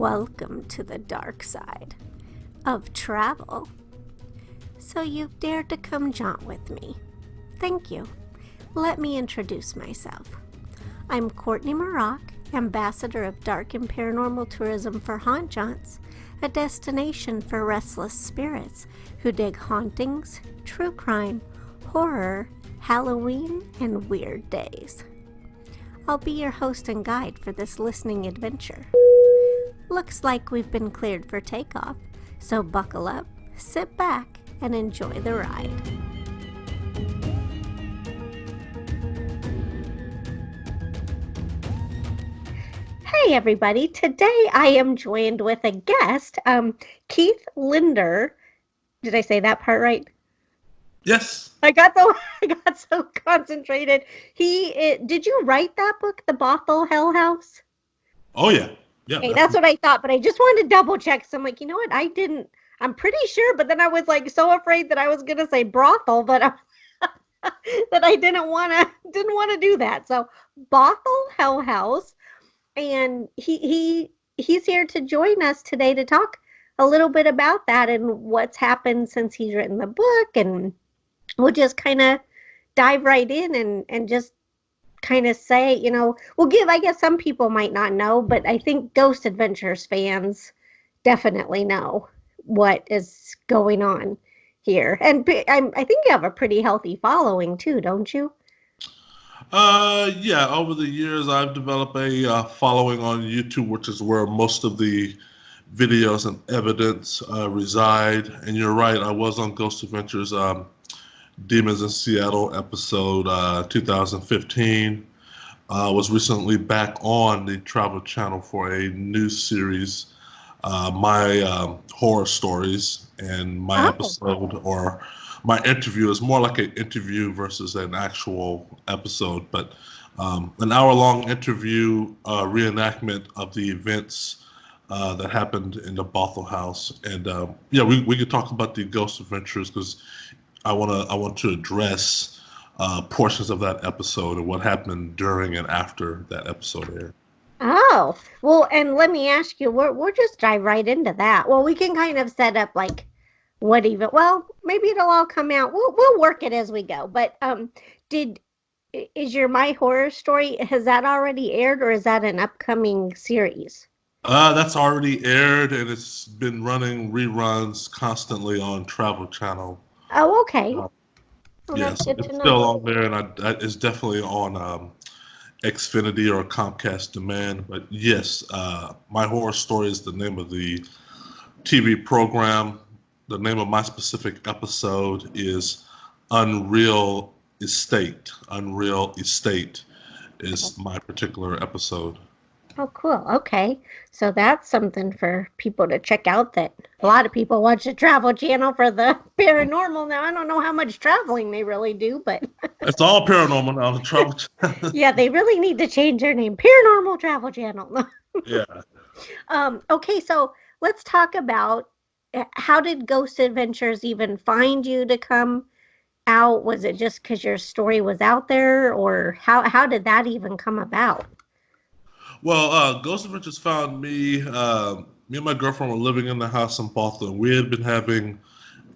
Welcome to the dark side of travel. So you've dared to come jaunt with me. Thank you. Let me introduce myself. I'm Courtney Maroc, Ambassador of Dark and Paranormal Tourism for Haunt Jaunts, a destination for restless spirits who dig hauntings, true crime, horror, Halloween, and weird days. I'll be your host and guide for this listening adventure. Looks like we've been cleared for takeoff, so buckle up, sit back, and enjoy the ride. Hey everybody, today I am joined with a guest, Keith Linder. Did I say that part right? Yes. I got so concentrated. Did you write that book, The Bothell Hell House? Oh yeah. Yeah. Okay, that's what I thought, but I just wanted to double check. So I'm like, you know what? I'm pretty sure, but then I was like so afraid that I was gonna say brothel, but that I didn't want to do that. So Bothell Hell House, and he's here to join us today to talk a little bit about that and what's happened since he's written the book, and we'll just kind of dive right in and just kind of say, we'll give, I guess some people might not know, but I think Ghost Adventures fans definitely know what is going on here. And I think you have a pretty healthy following too, don't you? Yeah. Over the years, I've developed a following on YouTube, which is where most of the videos and evidence reside. And you're right, I was on Ghost Adventures Demons in Seattle episode 2015. Was recently back on the Travel Channel for a new series, my horror stories, and my episode or my interview is more like an interview versus an actual episode, but an hour-long interview reenactment of the events that happened in the Bothell House. And yeah, we could talk about the Ghost Adventures because I want to address portions of that episode and what happened during and after that episode aired. Oh, well, and let me ask you, we'll just dive right into that. Well, we can kind of set up like well, maybe it'll all come out. We'll work it as we go. But is your My Horror Story, has that already aired or is that an upcoming series? That's already aired and it's been running reruns constantly on Travel Channel. Oh, okay. Well, That's yes, good it's to know. still on there, and it's definitely on Xfinity or Comcast Demand. But yes, My Horror Story is the name of the TV program. The name of my specific episode is Unreal Estate. Unreal Estate is my particular episode. Oh, cool. Okay. So that's something for people to check out, that a lot of people watch the Travel Channel for the paranormal. Now, I don't know how much traveling they really do, but It's all paranormal now. The Travel Channel. yeah, they really need to change their name. Paranormal Travel Channel. Yeah. Okay, so let's talk about how did Ghost Adventures even find you to come out? Was it just because your story was out there, or how did that even come about? Well, Ghost Adventures found me. Me and my girlfriend were living in the house in Bothell, and we had been having,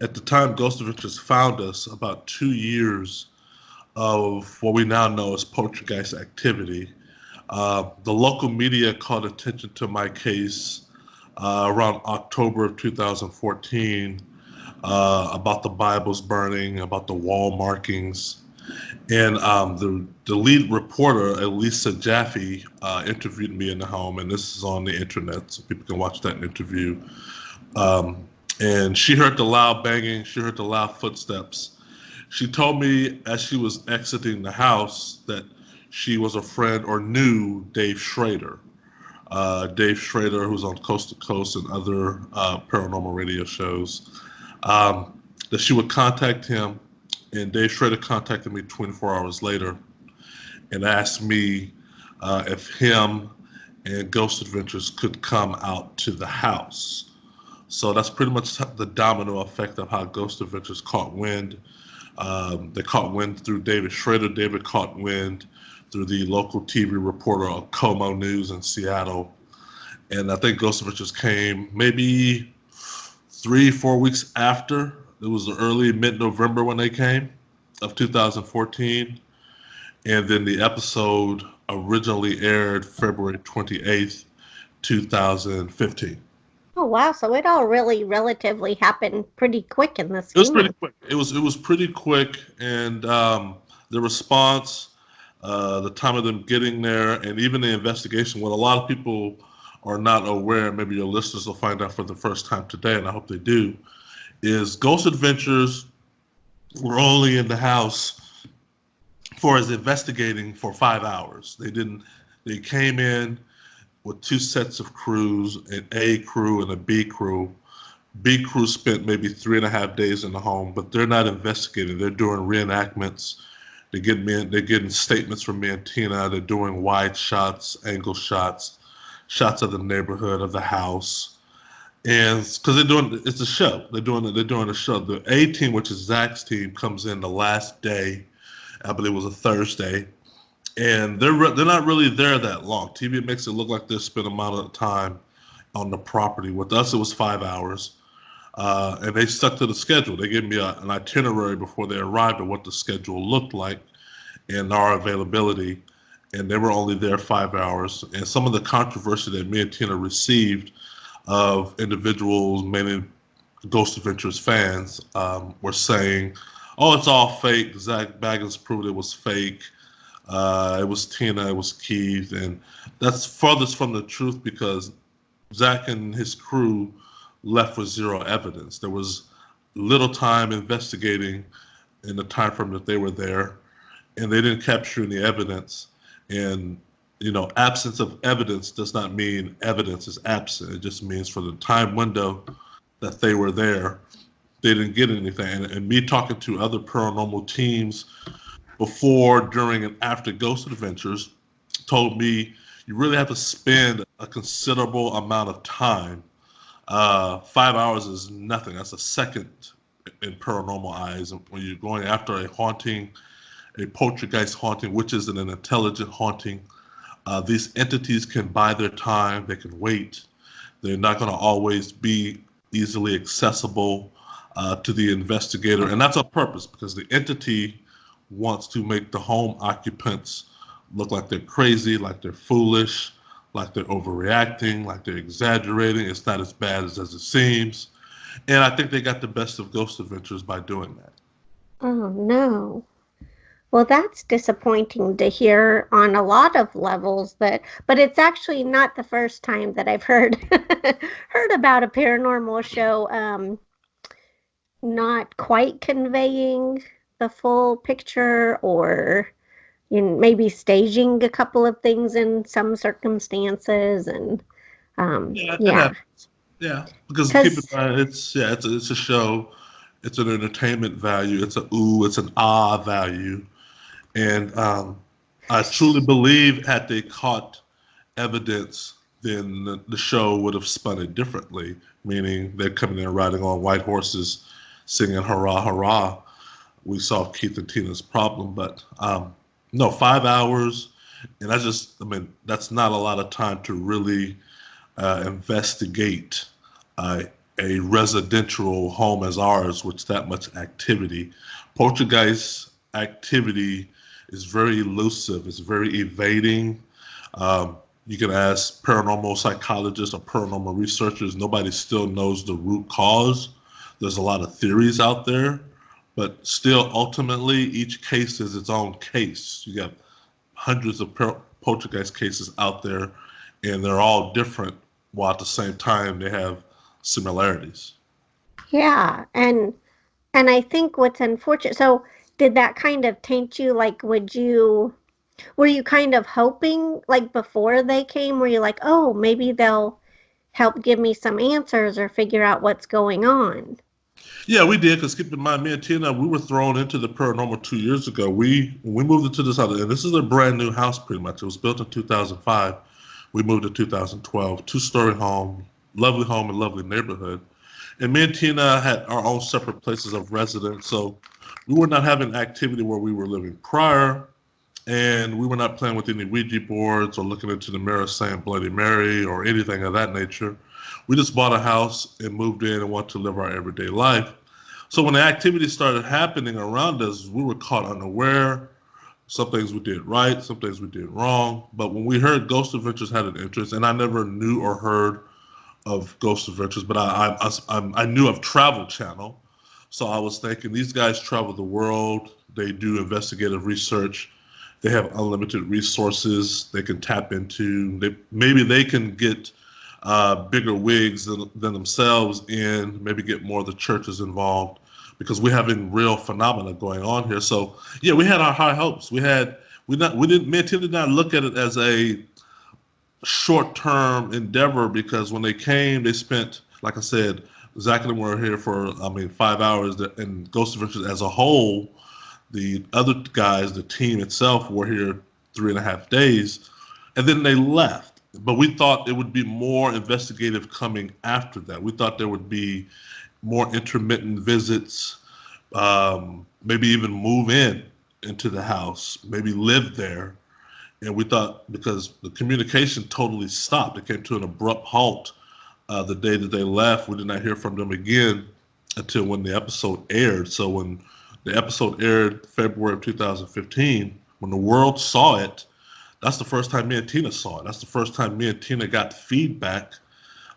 at the time Ghost Adventures found us, about 2 years of what we now know as poltergeist activity. The local media called attention to my case around October of 2014 about the Bibles burning, about the wall markings. And the lead reporter, Elisa Jaffe, interviewed me in the home, and this is on the internet, so people can watch that interview. And she heard the loud banging, she heard the loud footsteps. She told me as she was exiting the house that she was a friend or knew Dave Schrader. Dave Schrader, who's on Coast to Coast and other paranormal radio shows, that she would contact him. And Dave Schrader contacted me 24 hours later and asked me if him and Ghost Adventures could come out to the house. So that's pretty much the domino effect of how Ghost Adventures caught wind. They caught wind through David Schrader. David caught wind through the local TV reporter of Como News in Seattle. And I think Ghost Adventures came maybe 3-4 weeks after. It was early mid-November when they came of 2014. And then the episode originally aired February 28th, 2015. Oh wow, so it all really relatively happened pretty quick in the It was scheme pretty of. quick. It was pretty quick, and the response, the time of them getting there, and even the investigation. What a lot of people are not aware, maybe your listeners will find out for the first time today, and I hope they do, is Ghost Adventures were only in the house for as investigating for 5 hours. They didn't. They came in with two sets of crews, an A crew and a B crew. B crew spent maybe 3.5 days in the home, but they're not investigating. They're doing reenactments. They're getting statements from me and Tina. They're doing wide shots, angle shots, shots of the neighborhood, of the house, and because it's a show. They're doing a show. The A team, which is Zach's team, comes in the last day. I believe it was a Thursday, and they're not really there that long. TV makes it look like they spent amount of time on the property. With us, it was 5 hours. And they stuck to the schedule. They gave me an itinerary before they arrived of what the schedule looked like and our availability. And they were only there 5 hours. And some of the controversy that me and Tina received of individuals, mainly Ghost Adventures fans, were saying, "Oh, it's all fake. Zach Baggins proved it was fake. It was Tina. It was Keith." And that's furthest from the truth because Zach and his crew left with zero evidence. There was little time investigating in the time frame that they were there, and they didn't capture any evidence. And absence of evidence does not mean evidence is absent. It just means for the time window that they were there, they didn't get anything. And me talking to other paranormal teams before, during, and after Ghost Adventures told me you really have to spend a considerable amount of time. 5 hours is nothing. That's a second in paranormal eyes. When you're going after a haunting, a poltergeist haunting, which is an intelligent haunting, these entities can buy their time. They can wait. They're not going to always be easily accessible to the investigator. And that's on purpose because the entity wants to make the home occupants look like they're crazy, like they're foolish, like they're overreacting, like they're exaggerating. It's not as bad as it seems. And I think they got the best of Ghost Adventures by doing that. Oh no. Well, that's disappointing to hear on a lot of levels but it's actually not the first time that I've heard heard about a paranormal show not quite conveying the full picture or maybe staging a couple of things in some circumstances and Yeah, that yeah. happens. Yeah, because keep in Because mind, it's a show. It's an entertainment value. It's a ooh, it's an ah value. And I truly believe had they caught evidence, then the show would have spun it differently, meaning they're coming in riding on white horses, singing hurrah, hurrah. We solved Keith and Tina's problem. But no, 5 hours. And I mean, that's not a lot of time to really investigate a residential home as ours with that much activity. Poltergeist activity is very elusive. It's very evading. You can ask paranormal psychologists or paranormal researchers. Nobody still knows the root cause. There's a lot of theories out there, but still, ultimately, each case is its own case. You got hundreds of poltergeist cases out there, and they're all different, while at the same time they have similarities. yeah, and I think what's unfortunate, so did that kind of taint you? Like, were you kind of hoping, like, before they came, were you like, oh, maybe they'll help give me some answers or figure out what's going on? Yeah, we did. Because keep in mind, me and Tina, we were thrown into the paranormal 2 years ago. When we moved into this house, and this is a brand new house, pretty much. It was built in 2005. We moved in 2012. Two-story home, and lovely neighborhood. And me and Tina had our own separate places of residence, so we were not having activity where we were living prior. And we were not playing with any Ouija boards or looking into the mirror saying Bloody Mary or anything of that nature. We just bought a house and moved in and wanted to live our everyday life. So when the activity started happening around us, we were caught unaware. Some things we did right, some things we did wrong. But when we heard Ghost Adventures had an interest, and I never knew or heard of Ghost Adventures, but I knew of Travel Channel. So I was thinking, these guys travel the world. They do investigative research. They have unlimited resources they can tap into. Maybe they can get bigger wigs than themselves in, maybe get more of the churches involved, because we're having real phenomena going on here. So yeah, we had our high hopes. Me and Tim did not look at it as a short-term endeavor, because when they came, they spent, like I said, Zach and them were here for 5 hours, and Ghost Adventures as a whole, the other guys, the team itself, were here 3.5 days, and then they left. But we thought it would be more investigative coming after that. We thought there would be more intermittent visits, maybe even move into the house, maybe live there. And we thought, because the communication totally stopped, it came to an abrupt halt the day that they left. We did not hear from them again until when the episode aired. So when the episode aired February of 2015, when the world saw it, that's the first time me and Tina saw it. That's the first time me and Tina got feedback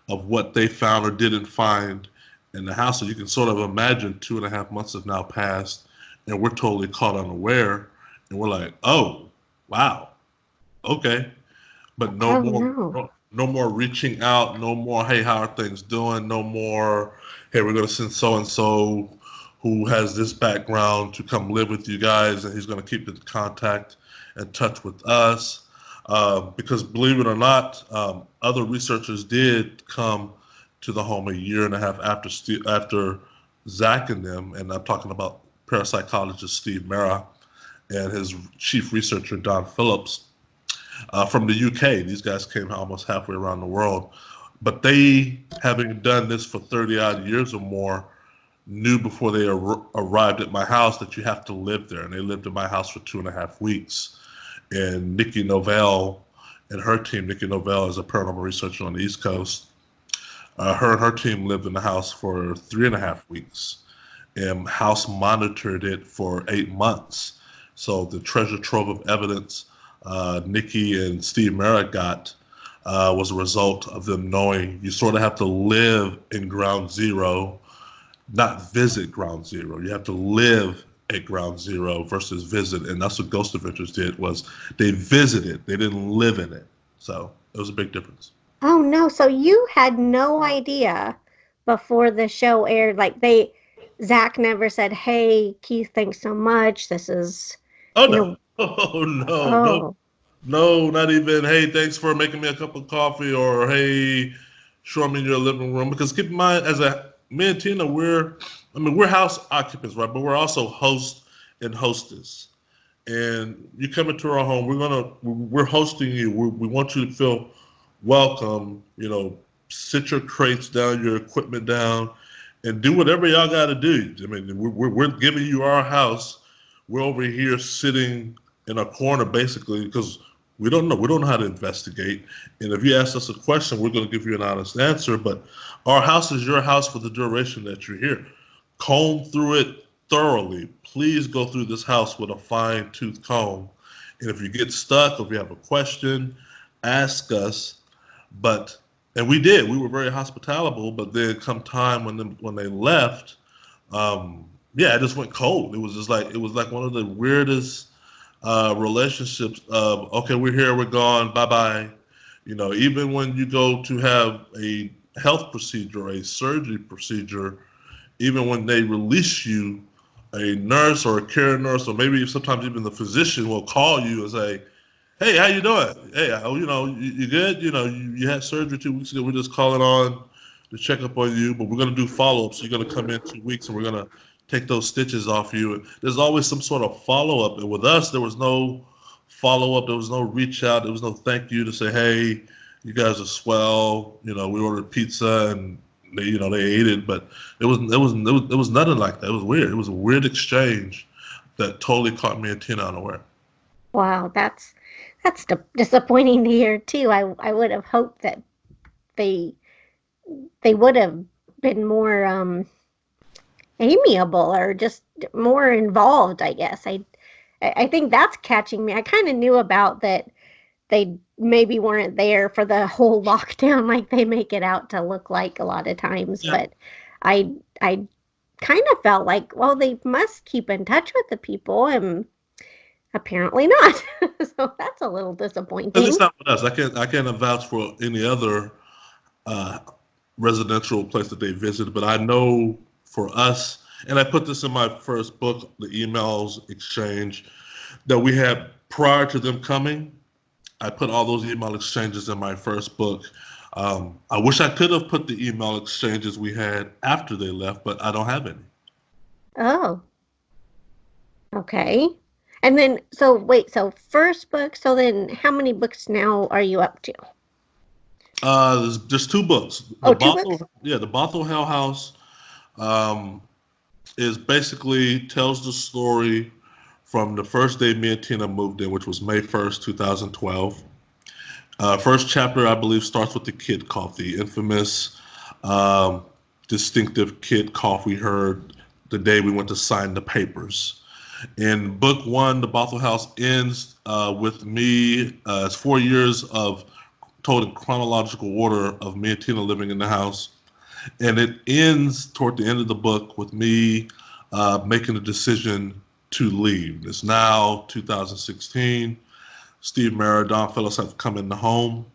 of what they found or didn't find in the house. So you can sort of imagine 2.5 months have now passed, and we're totally caught unaware. And we're like, oh, wow, okay. But no more reaching out, no more, hey, how are things doing? No more, hey, we're going to send so-and-so who has this background to come live with you guys, and he's going to keep in contact and touch with us. Because believe it or not, other researchers did come to the home 1.5 years after Zach and them, and I'm talking about parapsychologist Steve Mera and his chief researcher Don Phillips from the UK. These guys came almost halfway around the world, but they, having done this for 30 odd years or more, knew before they arrived at my house that you have to live there. And they lived in my house for 2.5 weeks. And Nikki Novell and her team, Nikki Novell is a paranormal researcher on the East Coast, her and her team lived in the house for 3.5 weeks and house monitored it for 8 months. So the treasure trove of evidence Nikki and Steve Mera got was a result of them knowing you sort of have to live in ground zero, not visit ground zero. You have to live at ground zero versus visit. And that's what Ghost Adventures did, was they visited, they didn't live in it. So it was a big difference. Oh no, so you had no idea before the show aired, like Zach never said, hey, Keith, thanks so much. This is, Oh you no. know, Oh no, no, oh, no, not even, hey, thanks for making me a cup of coffee, or hey, show me your living room. Because keep in mind, me and Tina, we're house occupants, right? But we're also host and hostess. And you come into our home, we're hosting you. We want you to feel welcome. Sit your crates down, your equipment down, and do whatever y'all got to do. I mean, we're giving you our house. We're over here sitting in a corner, basically, because we don't know how to investigate. And if you ask us a question, we're going to give you an honest answer. But our house is your house for the duration that you're here. Comb through it thoroughly. Please go through this house with a fine-tooth comb. And if you get stuck, or if you have a question, ask us. And we did. We were very hospitable. But then come time when they left, it just went cold. It was like one of the weirdest relationships of, okay, we're here, we're gone, bye-bye. Even when you go to have a health procedure, a surgery procedure, even when they release you, a nurse or a care nurse, or maybe sometimes even the physician will call you and say, hey, how you doing? Hey, you good? You had surgery 2 weeks ago. We're just calling on to check up on you, but we're going to do follow-ups. So you're going to come in 2 weeks, and we're going to take those stitches off you. And there's always some sort of follow-up. And with us, there was no follow-up. There was no reach out. There was no thank you to say, hey, you guys are swell. We ordered pizza, and they ate it. But it was nothing like that. It was weird. It was a weird exchange that totally caught me and Tina unaware. Wow, that's disappointing to hear too. I would have hoped that they they would have been more amiable or just more involved, I guess. I think that's catching me. I kind of knew about that they maybe weren't there for the whole lockdown like they make it out to look like a lot of times, Yeah. but I kind of felt like, well, they must keep in touch with the people and apparently not. So that's a little At disappointing. least not with us. I can't vouch for any other uh, residential place that they visited, but I know for us, and I put this in my first book, the emails exchange that we had prior to them coming. I put all those email exchanges in my first book. I wish I could have put the email exchanges we had after they left, but I don't have any. Oh, okay. And then, so wait, so first book, so then how many books now are you up to? There's just two books. Oh, two books? The Bothell Hell House um, is basically tells the story from the first day me and Tina moved in, which was May 1st, 2012. First chapter, I believe, starts with the kid cough, the infamous, um, distinctive kid cough we heard the day we went to sign the papers. In book one, the Bothell House ends with me. It's 4 years of told in chronological order of me and Tina living in the house, and it ends toward the end of the book with me making a decision to leave. It's now 2016. Steve Mara, Don Phillips have come in the home.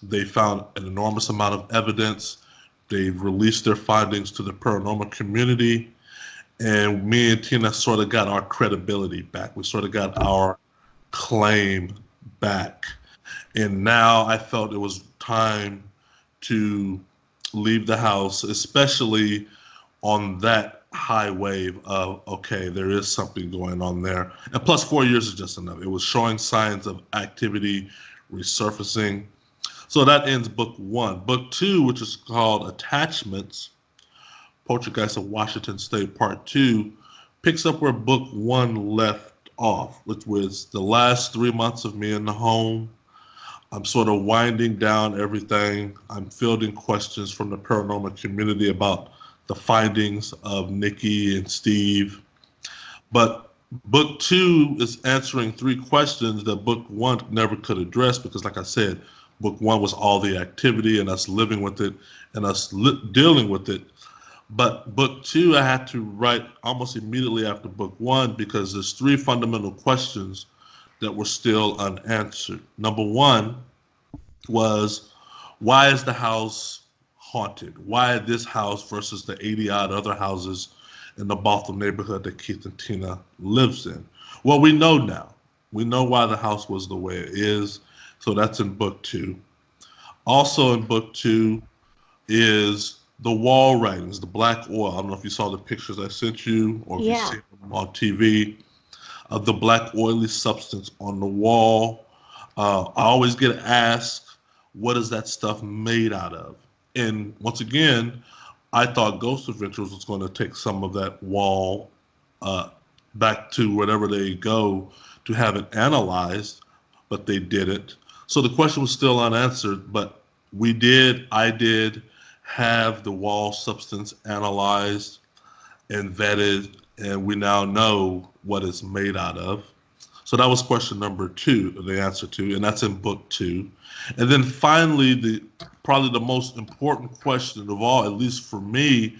They found an enormous amount of evidence. They've released their findings to the paranormal community. And me and Tina sort of got our credibility back. We sort of got our claim back. And now I felt it was time to leave the house, especially on that high wave of, okay, there is something going on there. And plus, 4 years is just enough. It was showing signs of activity resurfacing. So that ends book one. Book two, which is called Attachments, Poltergeists of Washington State, Part Two, picks up where book one left off, which was the last 3 months of me in the home. I'm sort of winding down everything. I'm fielding questions from the paranormal community about the findings of Nikki and Steve. But book two is answering three questions that book one never could address because, like I said, book one was all the activity and us living with it and us dealing with it. But book two, I had to write almost immediately after book one because there's three fundamental questions that were still unanswered. Number one was, why is the house haunted? Why this house versus the 80 odd other houses in the Bothell neighborhood that Keith and Tina lives in? Well, we know now. We know why the house was the way it is. So that's in book two. Also in book two is the wall writings, the black oil. I don't know if you saw the pictures I sent you or if you've Yeah. seen them on TV of the black oily substance on the wall. I always get asked, what is that stuff made out of? And once again, I thought Ghost Adventures was going to take some of that wall uh, back to wherever they go to have it analyzed, but they didn't. So the question was still unanswered, but I did have the wall substance analyzed and vetted, and we now know what it's made out of. So that was question number two, the answer to, and that's in book two. And then finally, probably the most important question of all, at least for me,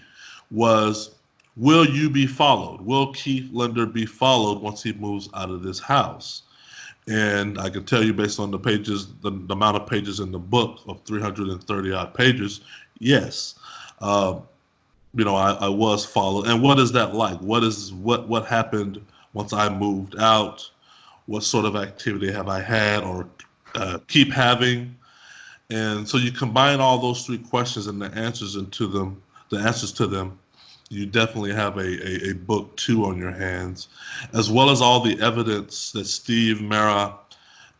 was, will you be followed? Will Keith Linder be followed once he moves out of this house? And I can tell you based on the pages, the amount of pages in the book of 330 odd pages, yes. Uh, I was followed. And what is that like? What happened once I moved out? What sort of activity have I had or keep having? And so you combine all those three questions and the answers to them, you definitely have a book two on your hands, as well as all the evidence that Steve, Mara,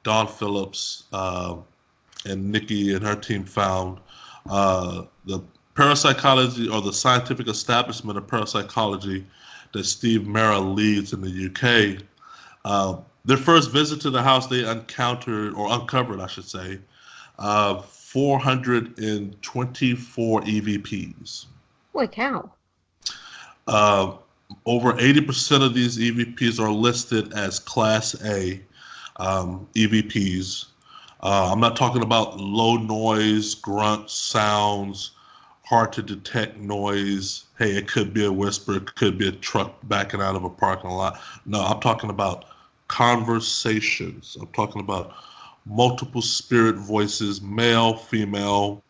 Don Phillips, and Nikki and her team found. The parapsychology or the scientific establishment of parapsychology that Steve Mara leads in the UK, Their first visit to the house, they uncovered, I should say, 424 EVPs. Holy cow. Uh, Over 80% of these EVPs are listed as Class A EVPs. I'm not talking about low noise, grunt sounds, hard to detect noise. Hey, it could be a whisper, it could be a truck backing out of a parking lot. No, I'm talking about conversations. I'm talking about multiple spirit voices, male, female,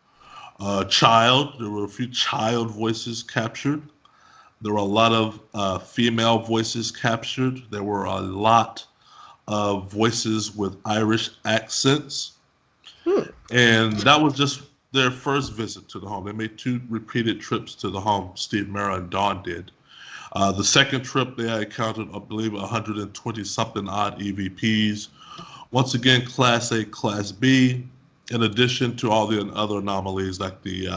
child. There were a few child voices captured. There were a lot of female voices captured. There were a lot of voices with Irish accents. And that was just their first visit to the home. They made 2 repeated trips to the home, Steve Mera and Dawn did. The second trip, they had counted, I believe, 120-something odd EVPs. Once again, Class A, Class B, in addition to all the other anomalies like the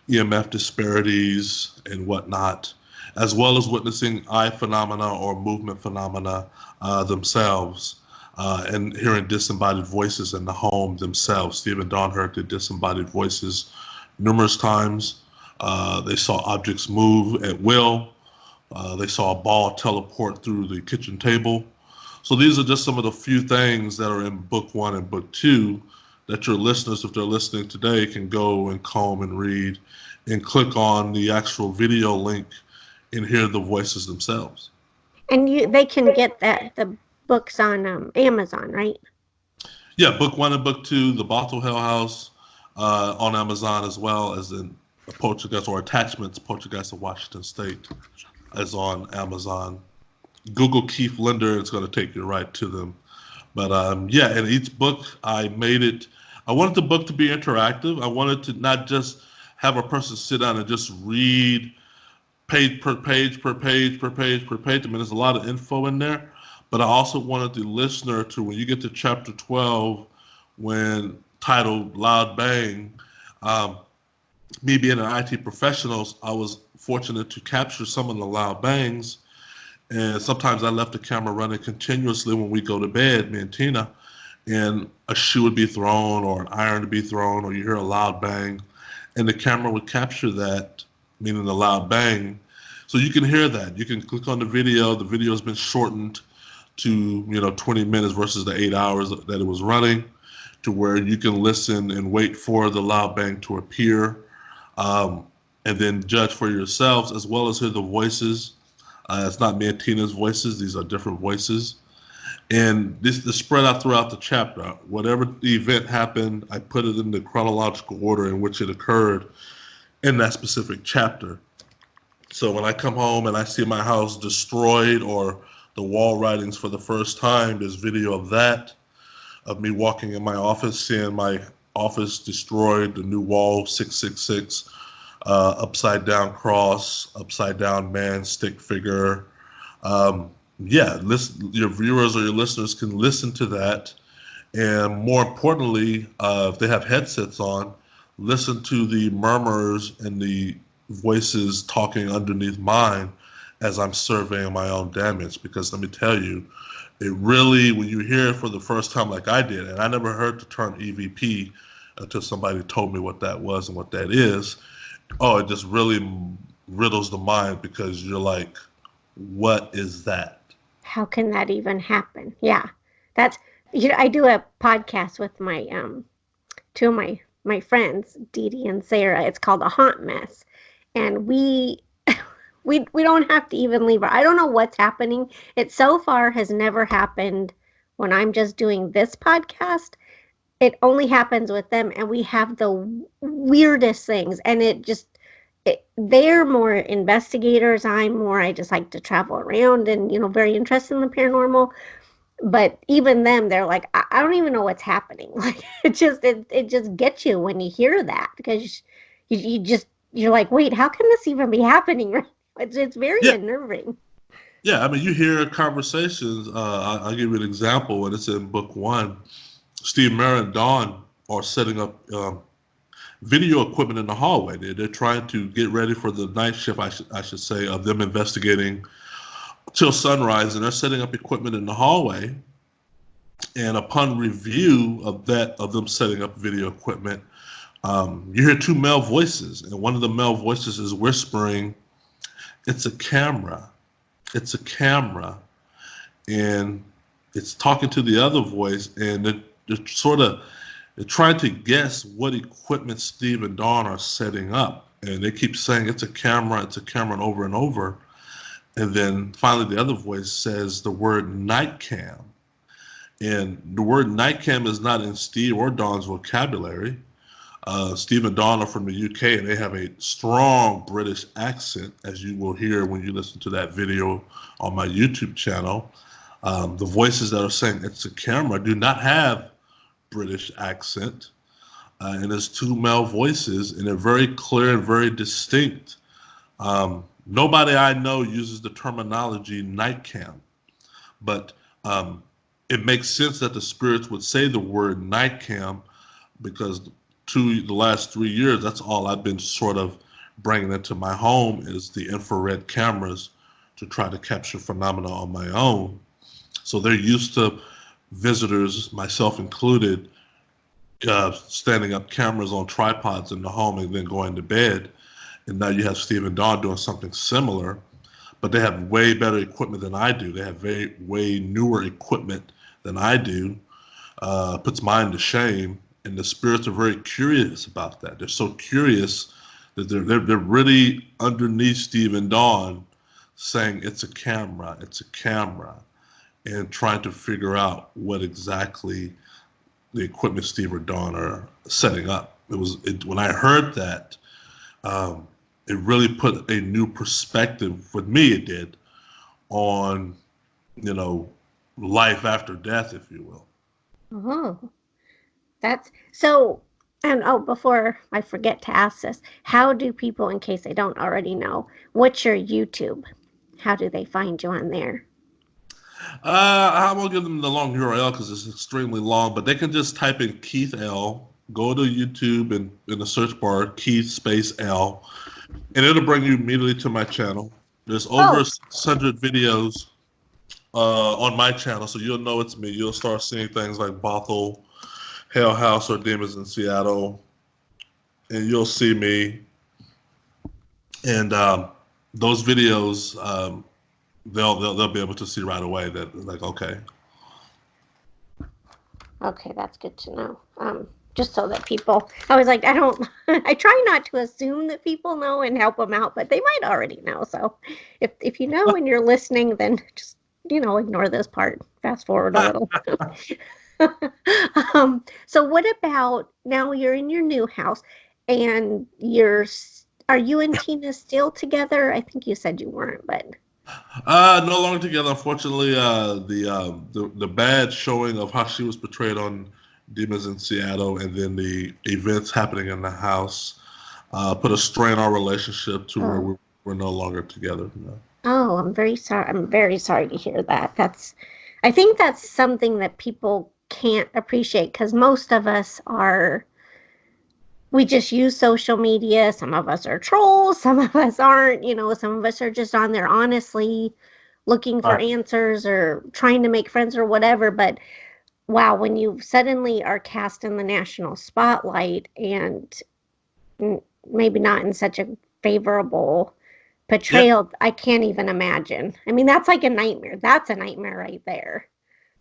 EMF disparities and whatnot, as well as witnessing eye phenomena or movement phenomena themselves, and hearing disembodied voices in the home themselves. Steve and Dawn heard the disembodied voices numerous times. They saw objects move at will. They saw a ball teleport through the kitchen table. So these are just some of the few things that are in book 1 and book 2 that your listeners, if they're listening today, can go and comb and read and click on the actual video link and hear the voices themselves. And they can get the books on Amazon, right? Yeah, book 1 and book 2, the Bothell Hell House, on Amazon, as well as in Poltergeist or Attachments, Poltergeist of Washington State, is on Amazon. Google Keith Linder, it's going to take you right to them. But yeah, in each book, I wanted the book to be interactive. I wanted to not just have a person sit down and just read page per page per page per page per page. I mean, there's a lot of info in there. But I also wanted the listener to, when you get to chapter 12, when titled Loud Bang, me being an IT professional, I was fortunate to capture some of the loud bangs. And sometimes I left the camera running continuously when we go to bed, me and Tina, and a shoe would be thrown or an iron would be thrown, or you hear a loud bang, and the camera would capture that, meaning the loud bang. So you can hear that. You can click on the video. The video has been shortened to 20 minutes versus the 8 hours that it was running, to where you can listen and wait for the loud bang to appear, and then judge for yourselves, as well as hear the voices. It's not me and Tina's voices. These are different voices. And this is spread out throughout the chapter. Whatever the event happened, I put it in the chronological order in which it occurred in that specific chapter. So when I come home and I see my house destroyed or the wall writings for the first time, there's video of that, of me walking in my office, seeing my office destroyed, the new wall, 666, upside down cross, upside down man, stick figure. Yeah, your viewers or your listeners can listen to that. And more importantly, if they have headsets on, listen to the murmurs and the voices talking underneath mine as I'm surveying my own damage. Because let me tell you, it really, when you hear it for the first time like I did, and I never heard the term EVP until somebody told me what that was and what that is, oh, it just really riddles the mind, because you're like, what is that? How can that even happen? Yeah. That's, I do a podcast with my two of my friends, Dee Dee and Sarah. It's called A Haunt Mess. And we don't have to even leave. I don't know what's happening. It so far has never happened when I'm just doing this podcast. It only happens with them, and we have the weirdest things. And they're more investigators. I just like to travel around and, very interested in the paranormal. But even them, they're like, I don't even know what's happening. Like, it just gets you when you hear that, because you're like, wait, how can this even be happening? It's very unnerving. Yeah, I mean, you hear conversations. I'll give you an example, and it's in book 1. Steve Mera and Dawn are setting up video equipment in the hallway. They're trying to get ready for the night shift, I should say, of them investigating till sunrise, and they're setting up equipment in the hallway. And upon review of them setting up video equipment, you hear two male voices, and one of the male voices is whispering, "It's a camera. It's a camera." And it's talking to the other voice, and they're trying to guess what equipment Steve and Dawn are setting up. And they keep saying, "It's a camera, it's a camera," and over. And then finally the other voice says the word night cam. And the word night cam is not in Steve or Dawn's vocabulary. Steve and Dawn are from the UK, and they have a strong British accent, as you will hear when you listen to that video on my YouTube channel. The voices that are saying "it's a camera" do not have British accent, and there's two male voices, and they're very clear and very distinct. Nobody I know uses the terminology night cam, but it makes sense that the spirits would say the word night cam, because the last 3 years, that's all I've been sort of bringing into my home is the infrared cameras to try to capture phenomena on my own. So they're used to visitors, myself included, standing up cameras on tripods in the home and then going to bed. And now you have Steve and Dawn doing something similar, but they have way better equipment than I do. They have way newer equipment than I do. Puts mine to shame. And the spirits are very curious about that. They're so curious that they're really underneath Steve and Dawn saying "it's a camera, it's a camera," and trying to figure out what exactly the equipment Steve or Dawn are setting up. When I heard that, it really put a new perspective, with me it did, on, life after death, if you will. Oh, that's so. And before I forget to ask this, how do people, in case they don't already know, what's your YouTube? How do they find you on there? I won't give them the long URL because it's extremely long, but they can just type in Keith L, go to YouTube, and in the search bar, Keith space L, and it'll bring you immediately to my channel. There's over 600 videos on my channel, so you'll know it's me. You'll start seeing things like Bothell Hell House or Demons in Seattle, and you'll see me. And those videos, they'll be able to see right away that, like, okay, that's good to know. Just so that people, I was like, I try not to assume that people know and help them out, but they might already know. So if you know and you're listening, then just, ignore this part, fast forward a little. So what about now you're in your new house and are you and Tina still together? I think you said you weren't, but. No longer together. Unfortunately, the bad showing of how she was portrayed on Demons in Seattle, and then the events happening in the house, put a strain on our relationship to where we're no longer together. No. Oh, I'm very sorry. I'm very sorry to hear that. I think that's something that people can't appreciate, because most of us we just use social media. Some of us are trolls, some of us aren't, some of us are just on there honestly looking for answers or trying to make friends or whatever. But wow, when you suddenly are cast in the national spotlight and maybe not in such a favorable portrayal, I can't even imagine. I mean, that's like a nightmare. That's a nightmare right there.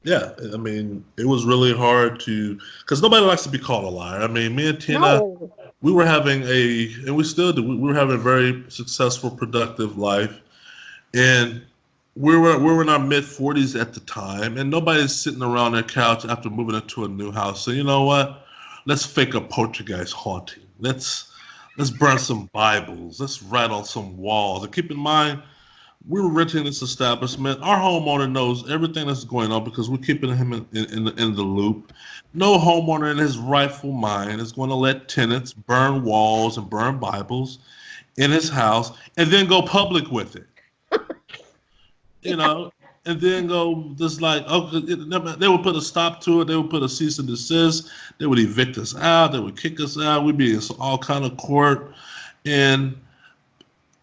Yeah, I mean, it was really hard because nobody likes to be called a liar. I mean, me and Tina, we were having and we still do, we were having a very successful, productive life. And we were in our mid-40s at the time, and nobody's sitting around their couch after moving into a new house. So you know what? Let's fake a poltergeist haunting. Let's burn some Bibles. Let's write on some walls. And keep in mind, we were renting this establishment. Our homeowner knows everything that's going on because we're keeping him in the loop. No homeowner in his rightful mind is going to let tenants burn walls and burn Bibles in his house and then go public with it. And then go just like, they would put a stop to it. They would put a cease and desist. They would evict us out. They would kick us out. We'd be in all kind of court. And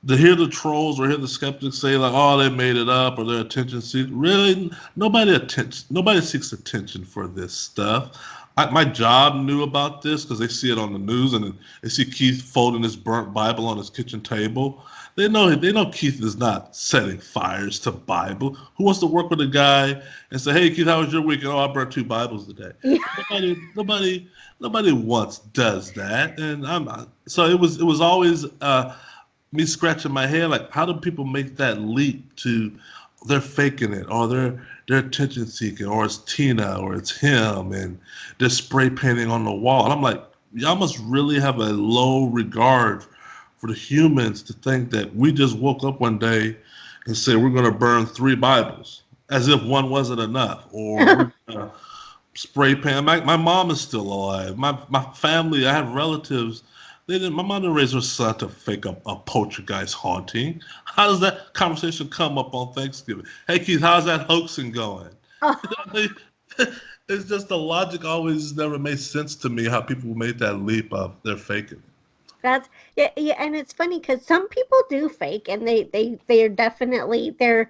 to hear the trolls or hear the skeptics say like, "Oh, they made it up," or their attention seek. Really, nobody seeks attention for this stuff. My job knew about this because they see it on the news and they see Keith folding his burnt Bible on his kitchen table. They know Keith is not setting fires to Bible. Who wants to work with a guy and say, "Hey, Keith, how was your weekend?" "Oh, I burnt 2 Bibles today." Yeah. Nobody once does that, and so it was always me scratching my head like, how do people make that leap to they're faking it, or they're attention seeking, or it's Tina, or it's him, and they're spray painting on the wall. And I'm like, y'all must really have a low regard for the humans to think that we just woke up one day and said we're going to burn 3 Bibles as if one wasn't enough, or we're going to spray paint. My mom is still alive. My family, I have relatives. My mom didn't raise her son to fake a poltergeist haunting. How does that conversation come up on Thanksgiving? Hey Keith, how's that hoaxing going? It's just the logic always never made sense to me how people made that leap of they're faking. That's yeah, and it's funny because some people do fake, and they are definitely they're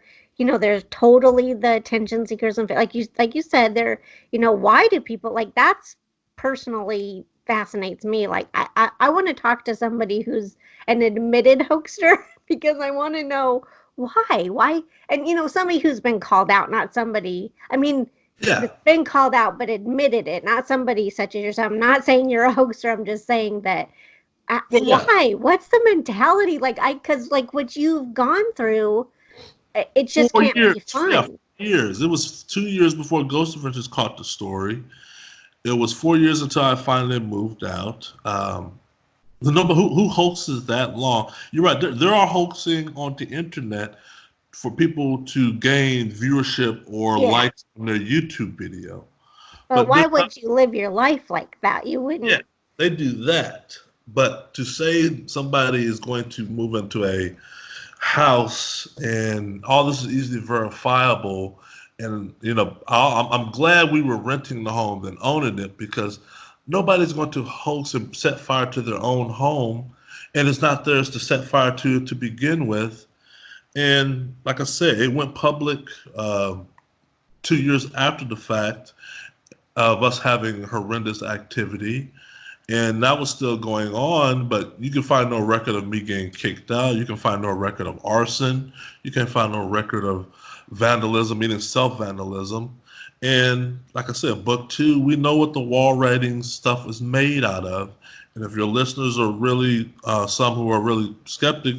totally the attention seekers, and like you said, they're why do people like that's personally fascinates me. Like I want to talk to somebody who's an admitted hoaxer because I want to know why, and somebody who's been called out, not somebody. I mean. Yeah. That's been called out but admitted it, not somebody such as yourself. I'm not saying you're a hoaxer. I'm just saying that Well, yeah. why? What's the mentality? Because like what you've gone through, it just four can't years. be Yeah, fun. 4 years. It was 2 years before Ghost Adventures caught the story. It was 4 years until I finally moved out. No, but who hoaxes that long? You're right. There are hoaxing on the internet for people to gain viewership or Yeah. likes on their YouTube video. But But why they're not, would you live your life like that? You yeah, wouldn't. they do that. But to say somebody is going to move into a house and all this is easily verifiable, and I'm glad we were renting the home than owning it, because nobody's going to hoax and set fire to their own home, and it's not theirs to set fire to begin with. And like I said, it went public 2 years after the fact of us having horrendous activity. And that was still going on, but you can find no record of me getting kicked out. You can find no record of arson. You can find no record of vandalism, meaning self-vandalism. And like I said, book 2, we know what the wall writing stuff is made out of. And if your listeners are really, some who are really skeptic,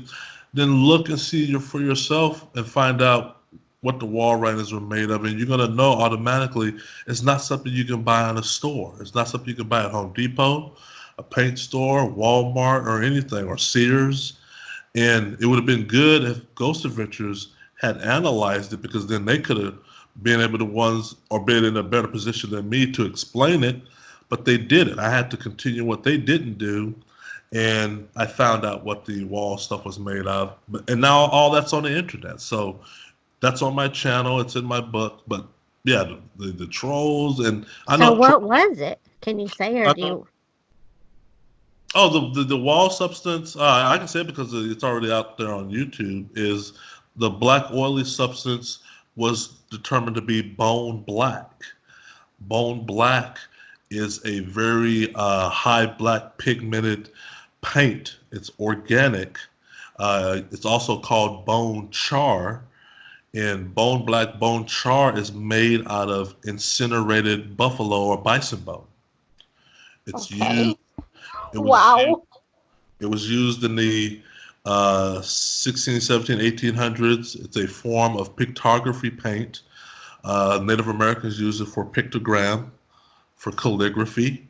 then look and see for yourself and find out what the wall writings were made of. And you're going to know automatically it's not something you can buy in a store. It's not something you can buy at Home Depot, a paint store, Walmart, or anything, or Sears. And it would have been good if Ghost Adventures had analyzed it, because then they could have been able to ones or been in a better position than me to explain it. But they didn't. I had to continue what they didn't do, and I found out what the wall stuff was made of. And now all that's on the internet. So that's on my channel. It's in my book. But yeah, the trolls, and I So know. what was it? Can you say, or I do know. you? Oh, the wall substance. I can say it because it's already out there on YouTube. Is the black oily substance was determined to be bone black. Bone black is a very high black pigmented paint. It's organic. It's also called bone char. And bone char is made out of incinerated buffalo or bison bone. It's used. Okay. It was used. Wow. It was used in the 16, 17, 1800s. It's a form of pictography paint. Native Americans used it for pictogram, for calligraphy.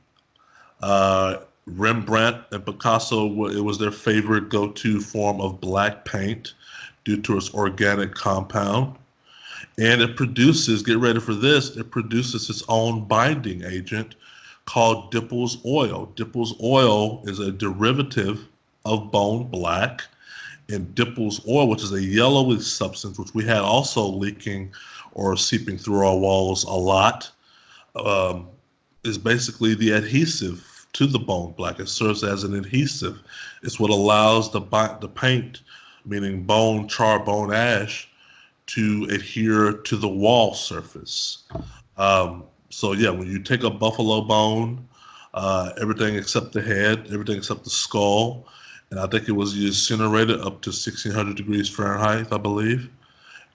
Rembrandt and Picasso, it was their favorite go-to form of black paint due to its organic compound. And it produces, get ready for this, it produces its own binding agent called Dippel's oil. Dippel's oil is a derivative of bone black. And Dippel's oil, which is a yellowy substance, which we had also leaking or seeping through our walls a lot, um, is basically the adhesive to the bone black. It serves as an adhesive. It's what allows the paint meaning bone, char, bone ash, to adhere to the wall surface. So yeah, when you take a buffalo bone, everything except the head, everything except the skull, and I think it was incinerated up to 1600 degrees Fahrenheit, I believe,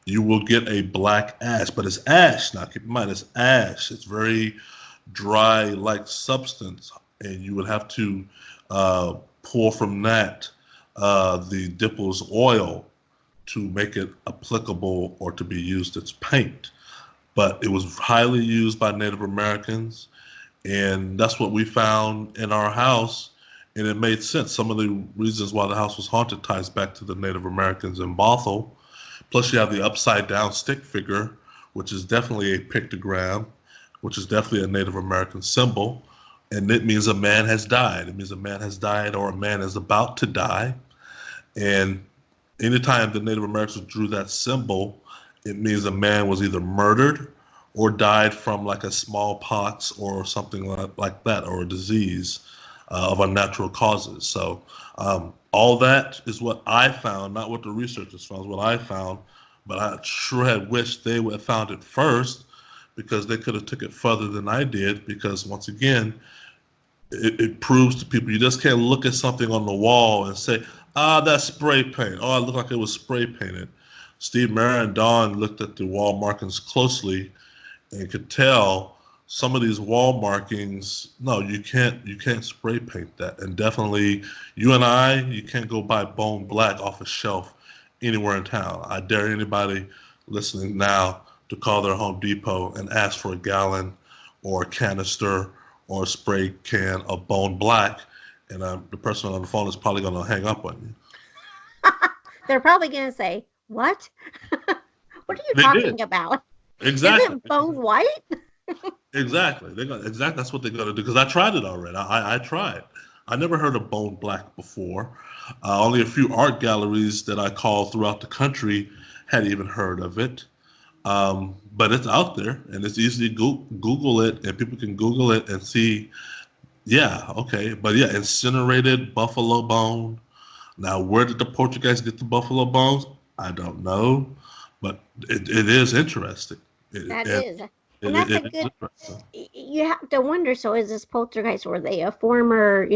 you will get a black ash. But it's ash. Now keep in mind, it's ash. It's very dry-like substance, and you would have to pour from that the Dippel's oil to make it applicable or to be used as paint. But it was highly used by Native Americans, and that's what we found in our house, and it made sense. Some of the reasons why the house was haunted ties back to the Native Americans in Bothell. Plus, you have the upside down stick figure, which is definitely a pictogram, which is definitely a Native American symbol, and it means a man has died. It means a man has died or a man is about to die. And anytime the Native Americans drew that symbol, it means a man was either murdered or died from like a smallpox or something like that, or a disease of unnatural causes. So all that is what I found, not what the researchers found, is what I found. But I sure had wished they would have found it first, because they could have took it further than I did. Because once again, it proves to people, you just can't look at something on the wall and say, that's spray paint. Oh, it looked like it was spray painted. Steve, Mara, and Don looked at the wall markings closely and could tell some of these wall markings, no, you can't spray paint that. And definitely, you and I, you can't go buy bone black off a shelf anywhere in town. I dare anybody listening now to call their Home Depot and ask for a gallon or a canister or a spray can of bone black, and the person on the phone is probably going to hang up on you. They're probably going to say, what? What are you They talking did. about? Exactly. Isn't bone white? Exactly. That's what they're gonna do. Because I tried it already. I tried. I never heard of bone black before. Only a few art galleries that I called throughout the country had even heard of it. But it's out there, and it's easy to Google it, and people can Google it and see. Yeah, okay, but yeah, incinerated buffalo bone. Now, where did the Poltergeists get the buffalo bones? I don't know, but it is interesting. That And is. And that's a it is good, interesting. you have to wonder, so is this poltergeist, were they a former,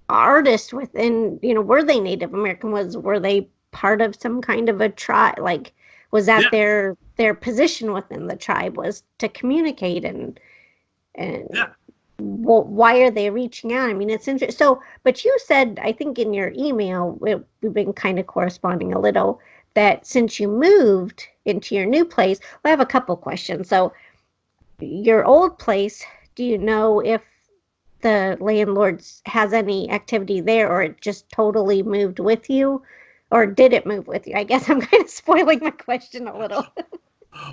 artist within, were they Native American? Were they part of some kind of a tribe? Like, was that Yeah, their position within the tribe, was to communicate, and yeah. why are they reaching out? I mean, it's interesting. So, but you said, I think in your email, we've been kind of corresponding a little, that since you moved into your new place, I have a couple questions. So, your old place, do you know if the landlords has any activity there, or it just totally moved with you? Or did it move with you? I guess I'm kind of spoiling my question a little.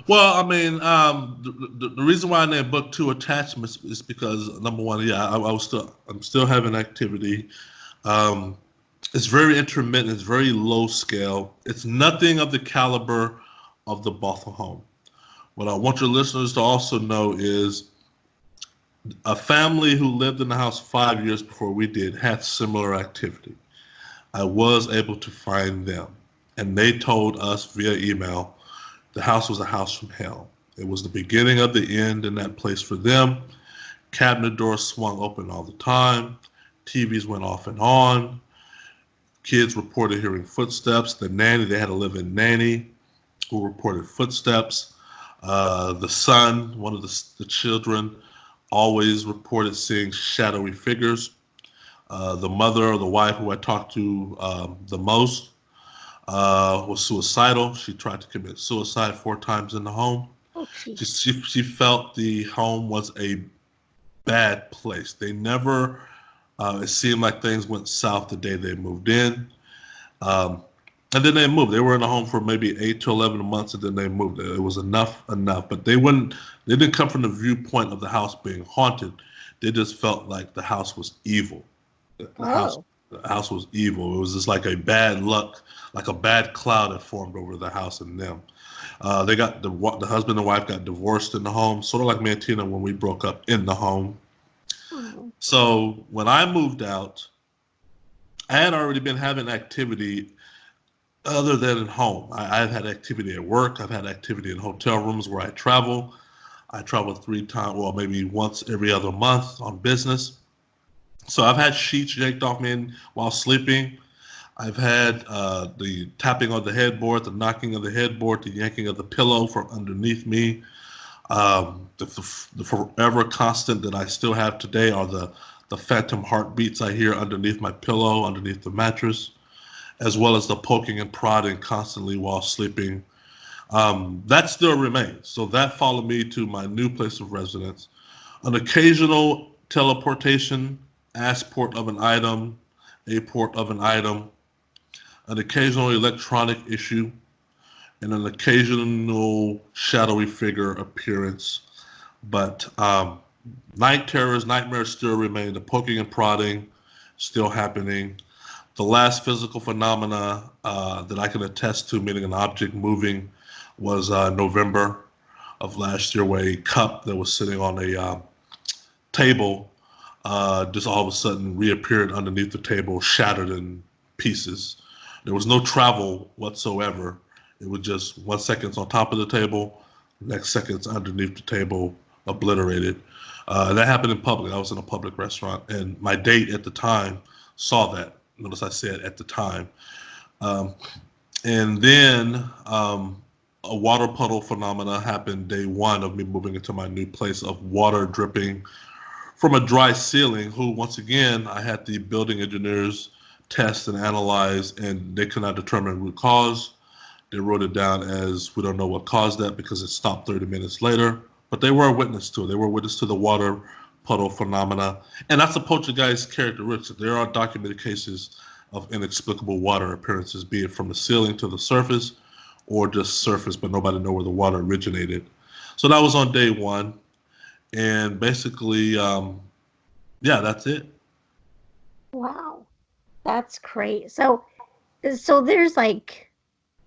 Well, I mean, the reason why I named book two attachments is because number one, yeah, I'm still having activity. Um, it's very intermittent. It's very low scale. It's nothing of the caliber of the Bothell home. What I want your listeners to also know is a family who lived in the house 5 years before we did had similar activity. I was able to find them, and they told us via email the house was a house from hell. It was the beginning of the end in that place for them. Cabinet doors swung open all the time. TVs went off and on. Kids reported hearing footsteps. The nanny, they had a live-in nanny who reported footsteps. The son, one of the children, always reported seeing shadowy figures. The mother or the wife who I talked to the most was suicidal. She tried to commit suicide 4 times in the home. Oh, geez. She felt the home was a bad place. They never, it seemed like things went south the day they moved in. Um, and then they moved. They were in the home for maybe 8 to 11 months, and then they moved. It was enough. But they didn't come from the viewpoint of the house being haunted. They just felt like the house was evil. The house, Oh, the house was evil. It was just like a bad luck, like a bad cloud had formed over the house and them. They got the husband and wife got divorced in the home, sort of like me and Tina when we broke up in the home. oh. So when I moved out, I had already been having activity other than at home. I've had activity at work. I've had activity in hotel rooms where I travel. I travel 3 times, well, maybe once every other month on business. So I've had sheets yanked off me while sleeping. I've had the tapping on the headboard, the knocking of the headboard, the yanking of the pillow from underneath me. The forever constant that I still have today are the phantom heartbeats I hear underneath my pillow, underneath the mattress, as well as the poking and prodding constantly while sleeping. That still remains. So that followed me to my new place of residence. An occasional teleportation, passport of an item, a port of an item, an occasional electronic issue, and an occasional shadowy figure appearance. But night terrors, nightmares still remain. The poking and prodding still happening. The last physical phenomena that I can attest to, meaning an object moving, was November of last year, where a cup that was sitting on a table just all of a sudden reappeared underneath the table, shattered in pieces. There was no travel whatsoever. It was just 1 second on top of the table, next seconds underneath the table, obliterated. That happened in public. I was in a public restaurant, and my date at the time saw that. Notice I said at the time. And then a water puddle phenomena happened day one of me moving into my new place, of water dripping from a dry ceiling, who, once again, I had the building engineers test and analyze, and they could not determine root cause. They wrote it down as, we don't know what caused that because it stopped 30 minutes later. But they were a witness to it. They were a witness to the water puddle phenomena. And that's a poltergeist characteristic. There are documented cases of inexplicable water appearances, be it from the ceiling to the surface or just surface, but nobody know where the water originated. So that was on day one. And basically, yeah, that's it. Wow, that's great. So there's like,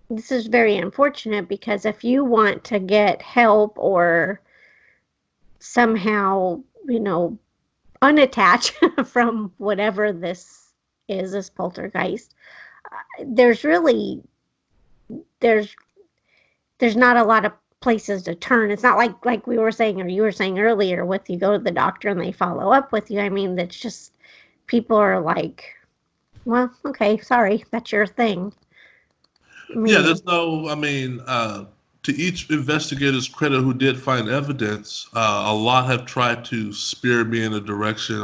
this is very unfortunate because if you want to get help or somehow, unattach from whatever this poltergeist, there's really there's there's not a lot of places to turn. It's not like we were saying, or you were saying earlier, with you go to the doctor and they follow up with you. I mean, that's just, people are like, well, okay, sorry, that's your thing. I Yeah, mean, there's no, I mean, to each investigator's credit who did find evidence, a lot have tried to steer me in a direction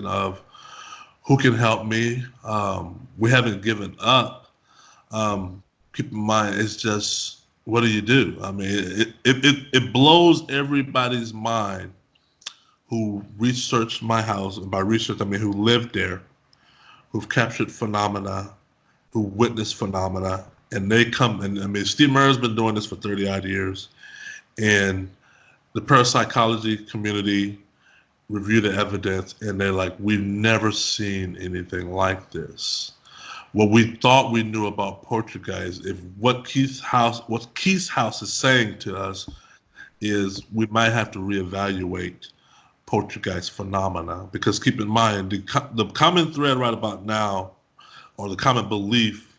of who can help me. We haven't given up. Keep in mind, it's just, what do you do? I mean, it blows everybody's mind who researched my house, and by research I mean who lived there, who've captured phenomena, who witnessed phenomena, and they come, and I mean, Steve Murray's been doing this for 30 odd years, and the parapsychology community review the evidence, and they're like, we've never seen anything like this. What we thought we knew about poltergeist, if what Keith's house is saying to us, is we might have to reevaluate poltergeist phenomena, because keep in mind, the common thread right about now, or the common belief,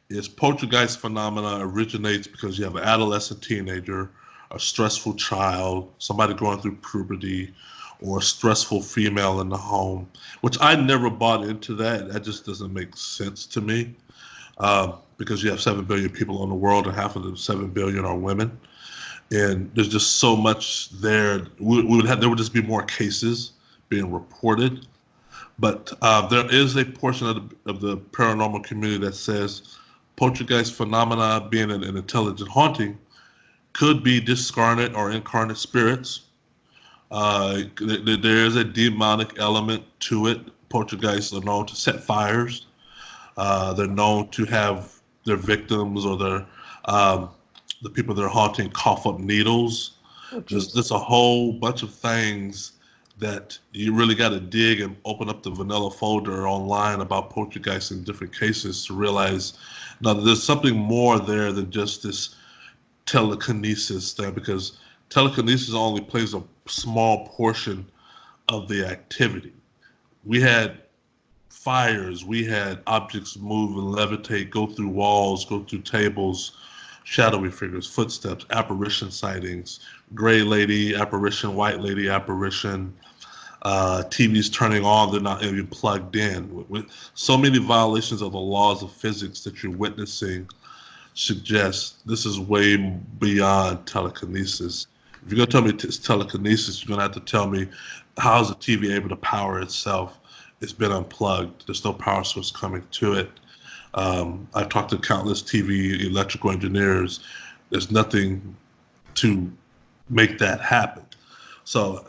is poltergeist phenomena originates because you have an adolescent teenager, a stressful child, somebody going through puberty, or a stressful female in the home, which I never bought into that. That just doesn't make sense to me, because you have 7 billion people in the world, and half of the 7 billion are women. And there's just so much there. There would just be more cases being reported. But there is a portion of the paranormal community that says poltergeist phenomena, being an intelligent haunting, could be discarnate or incarnate spirits. There is a demonic element to it. Poltergeists are known to set fires. They're known to have their victims, or the people they're haunting, cough up needles. oh, There's geez. a whole bunch of things that you really got to dig and open up the vanilla folder online about poltergeists in different cases to realize, now, there's something more there than just this telekinesis thing, because telekinesis only plays a small portion of the activity. We had fires. We had objects move and levitate, go through walls, go through tables, shadowy figures, footsteps, apparition sightings, gray lady apparition, white lady apparition, TVs turning on, they're not even plugged in. With so many violations of the laws of physics that you're witnessing suggests this is way beyond telekinesis. If you're going to tell me it's telekinesis, you're going to have to tell me how is the TV able to power itself? It's been unplugged. There's no power source coming to it. I've talked to countless TV electrical engineers. There's nothing to make that happen. So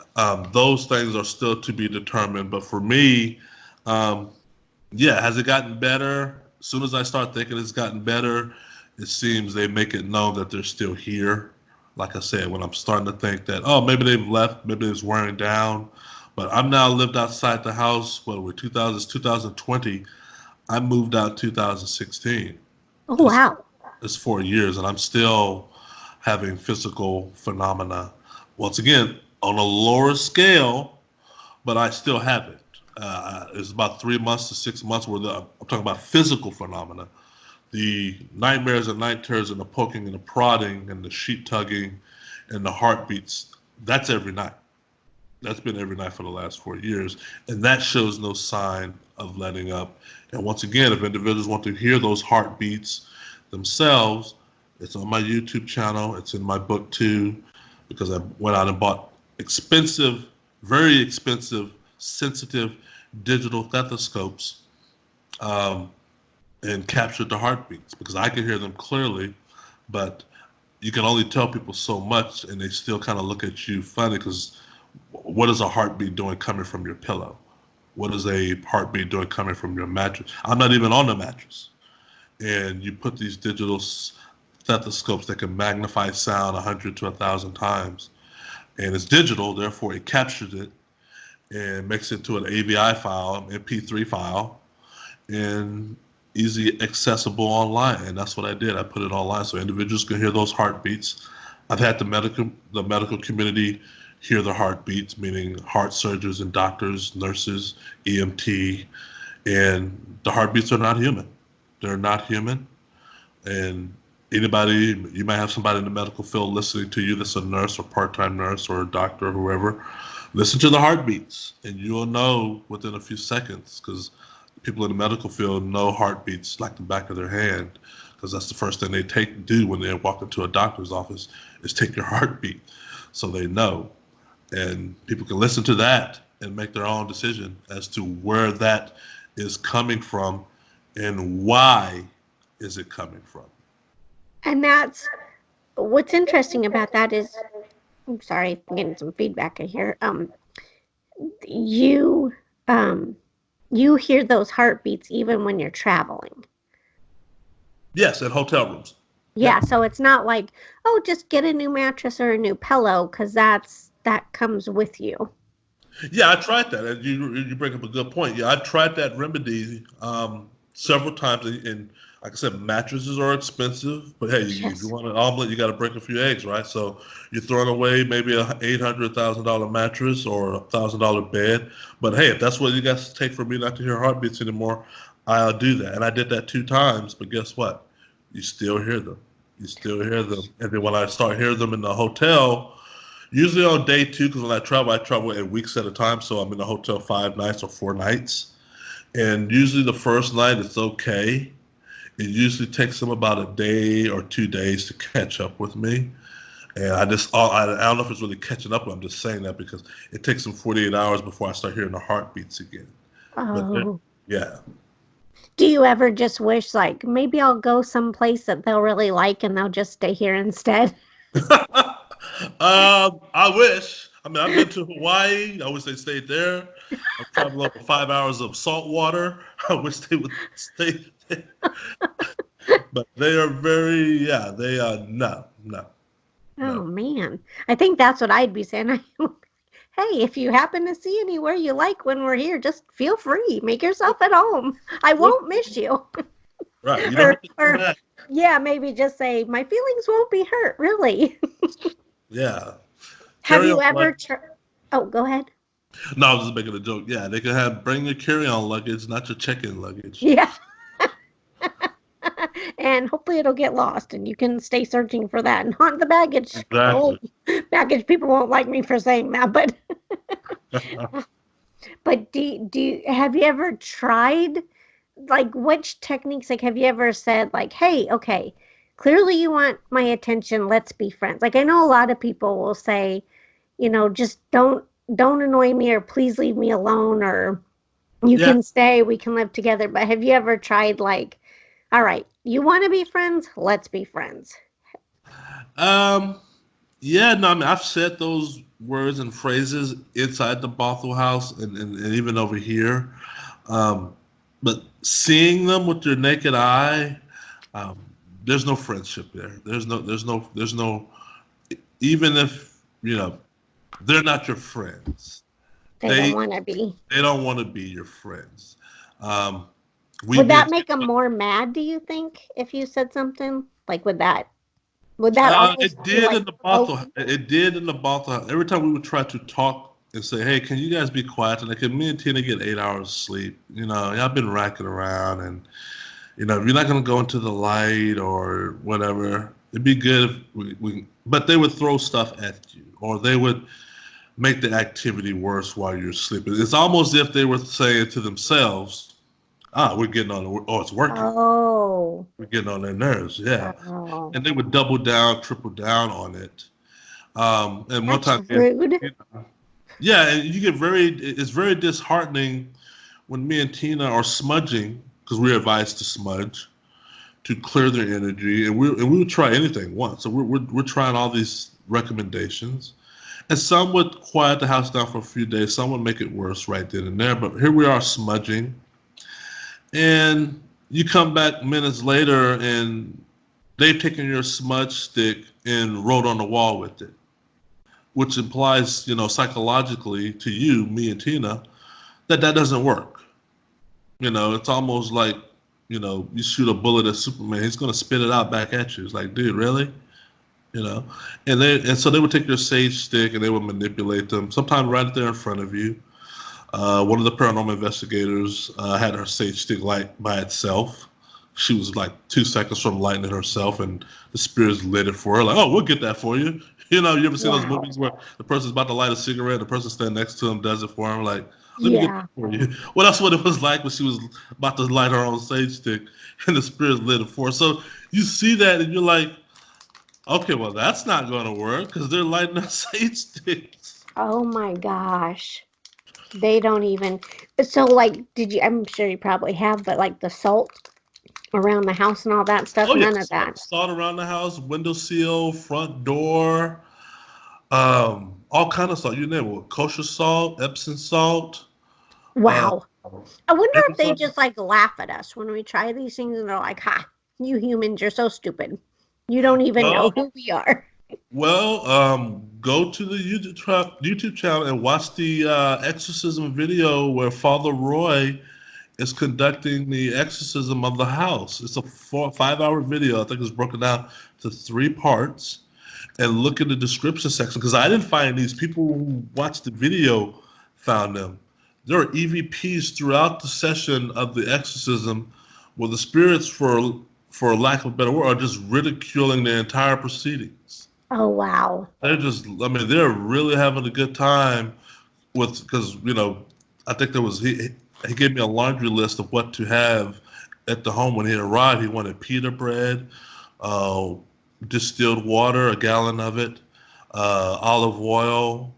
those things are still to be determined. But for me, has it gotten better? As soon as I start thinking it's gotten better, it seems they make it known that they're still here. Like I said, when I'm starting to think that, oh, maybe they've left, maybe it's wearing down. But I've now lived outside the house, we're 2020. I moved out 2016. Oh, wow. It's 4 years, and I'm still having physical phenomena. Once again, on a lower scale, but I still have it. It's about 3 months to 6 months where I'm talking about physical phenomena. The nightmares and night terrors and the poking and the prodding and the sheet tugging and the heartbeats, that's every night. That's been every night for the last 4 years. And that shows no sign of letting up. And once again, if individuals want to hear those heartbeats themselves, it's on my YouTube channel. It's in my book too, because I went out and bought expensive, very expensive, sensitive digital stethoscopes and captured the heartbeats because I can hear them clearly, but you can only tell people so much and they still kind of look at you funny because what is a heartbeat doing coming from your pillow? What is a heartbeat doing coming from your mattress? I'm not even on the mattress. And you put these digital stethoscopes that can magnify sound 100 to 1,000 times. And it's digital, therefore it captures it and makes it to an AVI file, MP3 file, and easy accessible online. And that's what I did. I put it online so individuals can hear those heartbeats. I've had the medical community hear the heartbeats, meaning heart surgeons and doctors, nurses, EMT, and the heartbeats are not human. They're not human. And anybody, you might have somebody in the medical field listening to you that's a nurse or part-time nurse or a doctor or whoever. Listen to the heartbeats and you'll know within a few seconds because people in the medical field know heartbeats like the back of their hand because that's the first thing they do when they walk into a doctor's office is take your heartbeat so they know. And people can listen to that and make their own decision as to where that is coming from and why is it coming from. And that's what's interesting about that is, I'm sorry, I'm getting some feedback in here. You hear those heartbeats even when you're traveling. Yes, in hotel rooms. Yeah, yep. So it's not like, oh, just get a new mattress or a new pillow because that comes with you. Yeah, I tried that. And you bring up a good point. Yeah, I tried that remedy several times. And like I said, mattresses are expensive. But hey, yes. If you want an omelet, you got to break a few eggs, right? So you're throwing away maybe a $800,000 mattress or a $1,000 bed. But hey, if that's what you guys take for me not to hear heartbeats anymore, I'll do that. And I did that 2 times. But guess what? You still hear them. You still hear them. And then when I start hearing them in the hotel, usually on day 2, because when I travel at weeks at a time. So I'm in the hotel 5 nights or 4 nights. And usually the first night it's okay. It usually takes them about a day or 2 days to catch up with me. And I don't know if it's really catching up, but I'm just saying that because it takes them 48 hours before I start hearing the heartbeats again. Oh. Yeah. Do you ever just wish, like, maybe I'll go someplace that they'll really like and they'll just stay here instead? I wish. I mean, I've been to Hawaii. I wish they stayed there. I've traveled over 5 hours of salt water. I wish they would stay there. But they are they are no. Oh, man. I think that's what I'd be saying. Hey, if you happen to see anywhere you like when we're here, just feel free. Make yourself at home. I won't miss you. Right. You don't have to do that. Yeah, maybe just say, my feelings won't be hurt, really. Yeah. Have you ever... Oh, go ahead. No, I was just making a joke. Yeah, they could bring your carry-on luggage, not your check-in luggage. Yeah. And hopefully it'll get lost and you can stay searching for that and haunt the baggage. Oh, Exactly. baggage people won't like me for saying that, but have you ever tried, like, which techniques, like, have you ever said, like, hey, okay, clearly you want my attention, let's be friends. Like, I know a lot of people will say, just don't annoy me, or please leave me alone, or you Yeah. can stay, we can live together. But have you ever tried, like, all right, you want to be friends, let's be friends? Um. Yeah. No. I mean, I've said those words and phrases inside the Bothell House, and even over here. Um, but seeing them with your naked eye, um, there's no friendship there. There's no. Even if they're not your friends. They don't They want to be. they don't want to be your friends. Um, we Would that did. make them more mad, do you think, if you said something? Like, would that almost It be did like in the Bothell. provoking? It did in the Bothell. Every time we would try to talk and say, "Hey, can you guys be quiet?" And like, can me and Tina get 8 hours of sleep? Y'all been racking around, and if you're not gonna go into the light or whatever, it'd be good if we. But they would throw stuff at you, or they would make the activity worse while you're sleeping. It's almost as if they were saying to themselves, we're getting on. Oh, it's working. Oh, We're getting on their nerves. Yeah, oh, and they would double down, triple down on it. And one that's time, rude. yeah, and you get it's very disheartening when me and Tina are smudging because we're advised to smudge to clear their energy, and we would try anything once. So we're trying all these recommendations, and some would quiet the house down for a few days. Some would make it worse right then and there. But here we are smudging, and you come back minutes later, and they've taken your smudge stick and wrote on the wall with it, which implies, psychologically to you, me and Tina, that doesn't work. It's almost like, you shoot a bullet at Superman, he's gonna spit it out back at you. It's like, dude, really? You know, and so they would take your sage stick and they would manipulate them. Sometimes right there in front of you. One of the paranormal investigators had her sage stick light by itself. She was like 2 seconds from lighting it herself, and the spirits lit it for her. Like, oh, we'll get that for you. You ever seen those Wow. movies where the person's about to light a cigarette, the person standing next to him does it for him? Like, let me get Yeah. that for you. Well, that's what it was like when she was about to light her own sage stick, and the spirits lit it for her. So you see that, and you're like, okay, well, that's not going to work because they're lighting up sage sticks. Oh my gosh. They don't even. So, like, I'm sure you probably have, but like the salt around the house and all that stuff, Oh yeah, none of that. salt around the house, window seal, front door, all kind of salt. You name it, kosher salt, Epsom salt, uh, Wow. I wonder every if they time. just like laugh at us when we try these things and they're like, ha, you humans, you're so stupid. You don't even know Well, who we are. go to the YouTube channel and watch the exorcism video where Father Roy is conducting the exorcism of the house. It's a 5 hour video. I think it's broken down to 3 parts. And look in the description section because I didn't find these. People who watched the video found them. There are EVPs throughout the session of the exorcism where the spirits, for lack of a better word, are just ridiculing the entire proceedings. Oh, wow. They're really having a good time because I think he gave me a laundry list of what to have at the home when he arrived. He wanted pita bread, uh, distilled water, a gallon of it, olive oil,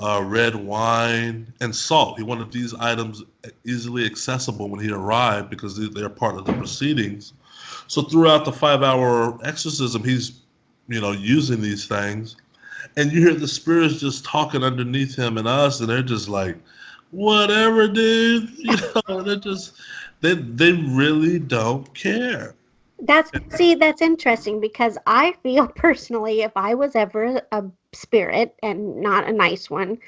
red wine, and salt. He wanted these items easily accessible when he arrived because they're part of the proceedings. So throughout the 5 hour exorcism, he's using these things, and you hear the spirits just talking underneath him and us, and they're just like, whatever, dude. They're just they really don't care. That's interesting because I feel personally, if I was ever a spirit and not a nice one,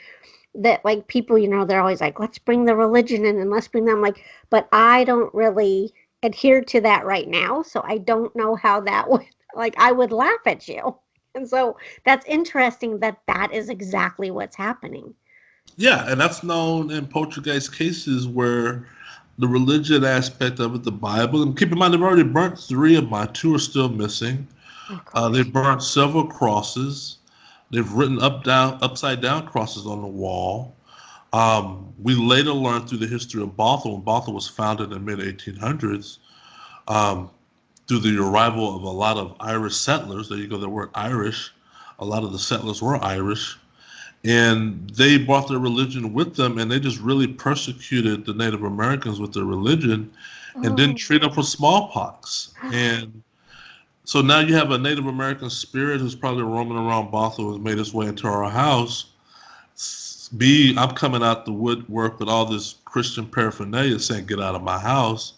that like people, they're always like, let's bring the religion in and let's bring them, like, but I don't really adhere to that right now. So I don't know how that would, like, I would laugh at you. And so that's interesting that that is exactly what's happening. Yeah, and that's known in poltergeist cases where the religion aspect of it, the Bible, and keep in mind they've already burnt three of mine. Two are still missing. Oh They've gosh. burnt several crosses. They've written upside down crosses on the wall. We later learned through the history of Bothell, when Bothell was founded in the mid 1800s, um, through the arrival of a lot of Irish settlers. There you go, the word Irish. A lot of the settlers were Irish, and they brought their religion with them, and they just really persecuted the Native Americans with their religion, and didn't Oh. treat them for smallpox. And so now you have a Native American spirit who's probably roaming around Bothell, has made his way into our house. B, I'm coming out the woodwork with all this Christian paraphernalia saying, "Get out of my house."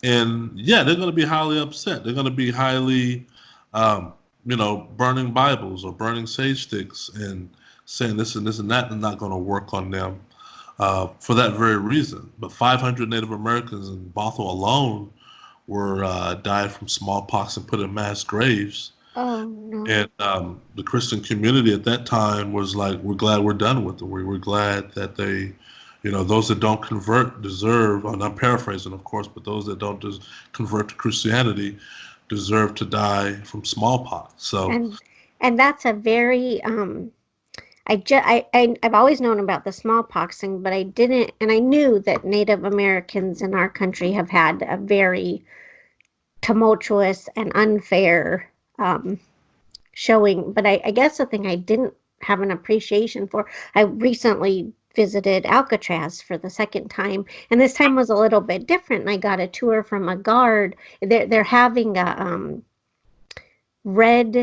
And yeah, they're going to be highly upset. They're going to be highly, um, burning Bibles or burning sage sticks and saying this and this and that, and not going to work on them for that very reason. But 500 Native Americans in Bothell alone were died from smallpox and put in mass graves. Oh no. And the Christian community at that time was like, "We're glad we're done with them. We're glad that they, those that don't convert deserve," and I'm paraphrasing, of course, but those that don't convert to Christianity deserve to die from smallpox. So, And that's a very I've always known about the smallpox thing, but I didn't, and I knew that Native Americans in our country have had a very tumultuous and unfair um, showing. But I guess the thing I didn't have an appreciation for, I recently visited Alcatraz for the second time, and this time was a little bit different. And I got a tour from a guard. They're having a red,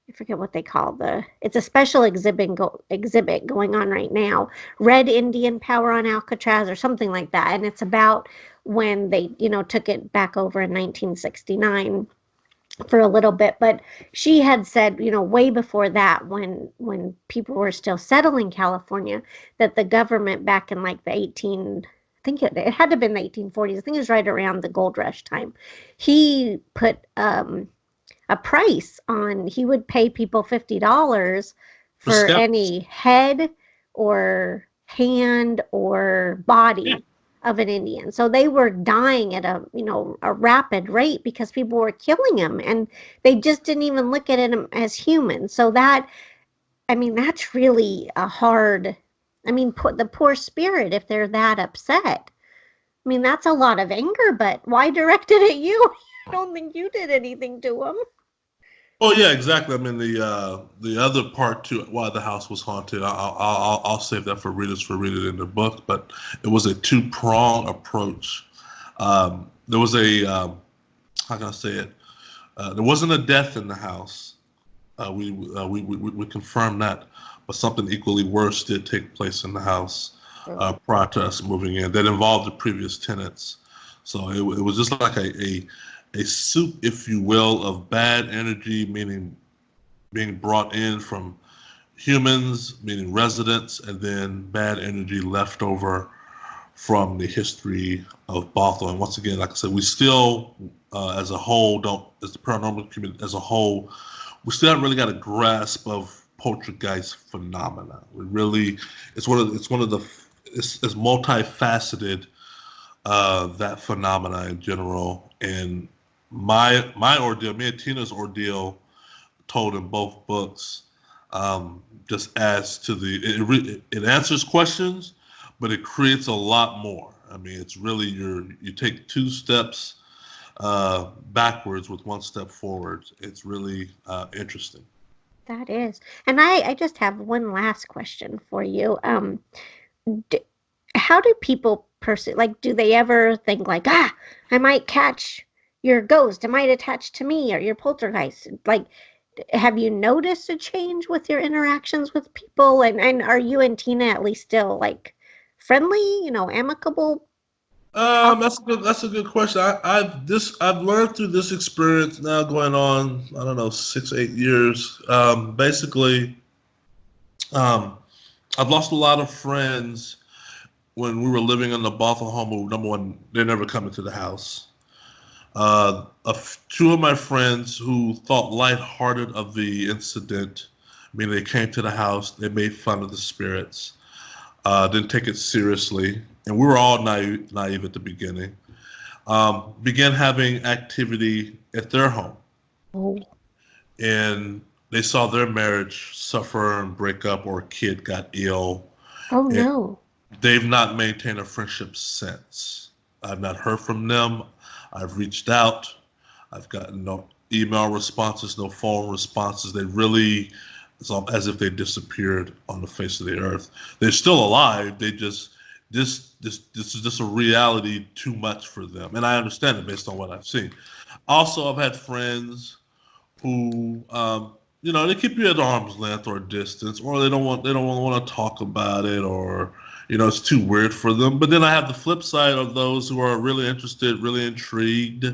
I forget what they call it's a special exhibit going on right now. Red Indian Power on Alcatraz or something like that. And it's about when they, took it back over in 1969 for a little bit. But she had said, way before that, when people were still settling California, that the government back in like the 18, I think it had to have been the 1840s. I think it was right around the gold rush time. He put a price on, he would pay people $50 for for skeptics, any head or hand or yeah. body of an Indian. So they were dying at a rapid rate because people were killing them, and they just didn't even look at them as human. So that, I mean, that's really a hard, I mean, put the poor spirit if they're that upset. I mean, that's a lot of anger, but why direct it at you? I don't think you did anything to them. Oh yeah, exactly. I mean the other part to why the house was haunted. I'll save that for readers for reading in the book. But it was a two-prong approach. There was a how can I say it? There wasn't a death in the house. We confirmed that, but something equally worse did take place in the house Oh. prior to us moving in that involved the previous tenants. So it was just like a soup, if you will, of bad energy, meaning being brought in from humans, meaning residents, and then bad energy left over from the history of Bothell. And once again, like I said, we still, as a whole, as the paranormal community as a whole, we still haven't really got a grasp of poltergeist phenomena. We really, it's it's multifaceted, that phenomena in general. And my ordeal, me and Tina's ordeal, told in both books, just adds to it answers questions, but it creates a lot more. I mean, it's really you take two steps backwards with one step forward. It's really interesting. That is. And I just have one last question for you. D How do people like, do they ever think like, I might catch your ghost, it might attach to me or your poltergeist? Like, have you noticed a change with your interactions with people? And are you and Tina at least still like friendly, amicable? Talk? That's a good question. I've learned through this experience now going on, I don't know, 6 8 years. Basically, um, I've lost a lot of friends when we were living in the Bothell home. Number one, they never come into the house. Two of my friends who thought lighthearted of the incident, I mean, they came to the house, they made fun of the spirits. Didn't take it seriously, and we were all naive at the beginning. Began having activity at their home, Oh. and they saw their marriage suffer and break up, or a kid got ill, Oh and no. they've not maintained a friendship since. I've not heard from them. I've reached out. I've gotten no email responses, no phone responses. They really, it's as if they disappeared on the face of the earth. They're still alive. They just this is just a reality too much for them, and I understand it based on what I've seen. Also, I've had friends who, they keep you at arm's length or distance, or they don't want to talk about it, or it's too weird for them. But then I have the flip side of those who are really interested, really intrigued.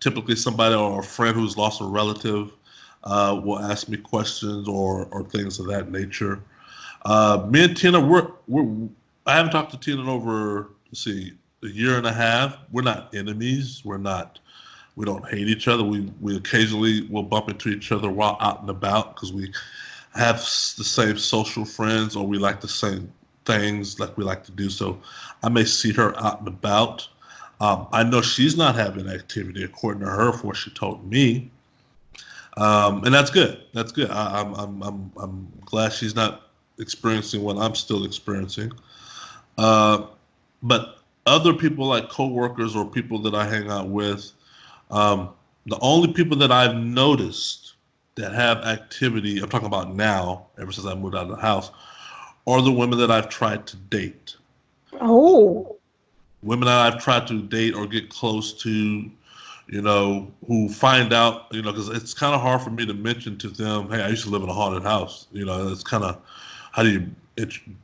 Typically, somebody or a friend who's lost a relative will ask me questions or things of that nature. Me and Tina, I haven't talked to Tina in over, let's see, a year and a half. We're not enemies. We don't hate each other. We occasionally will bump into each other while out and about because we have the same social friends, or we like the same things like we like to do. So I may see her out and about. I know she's not having activity according to her, for what she told me, and that's good. That's good. I'm glad she's not experiencing what I'm still experiencing. But other people, like coworkers or people that I hang out with, the only people that I've noticed that have activity, I'm talking about now, ever since I moved out of the house, are the women that I've tried to date. Oh. Women that I've tried to date or get close to, who find out, because it's kind of hard for me to mention to them, hey, I used to live in a haunted house. It's kind of, how do you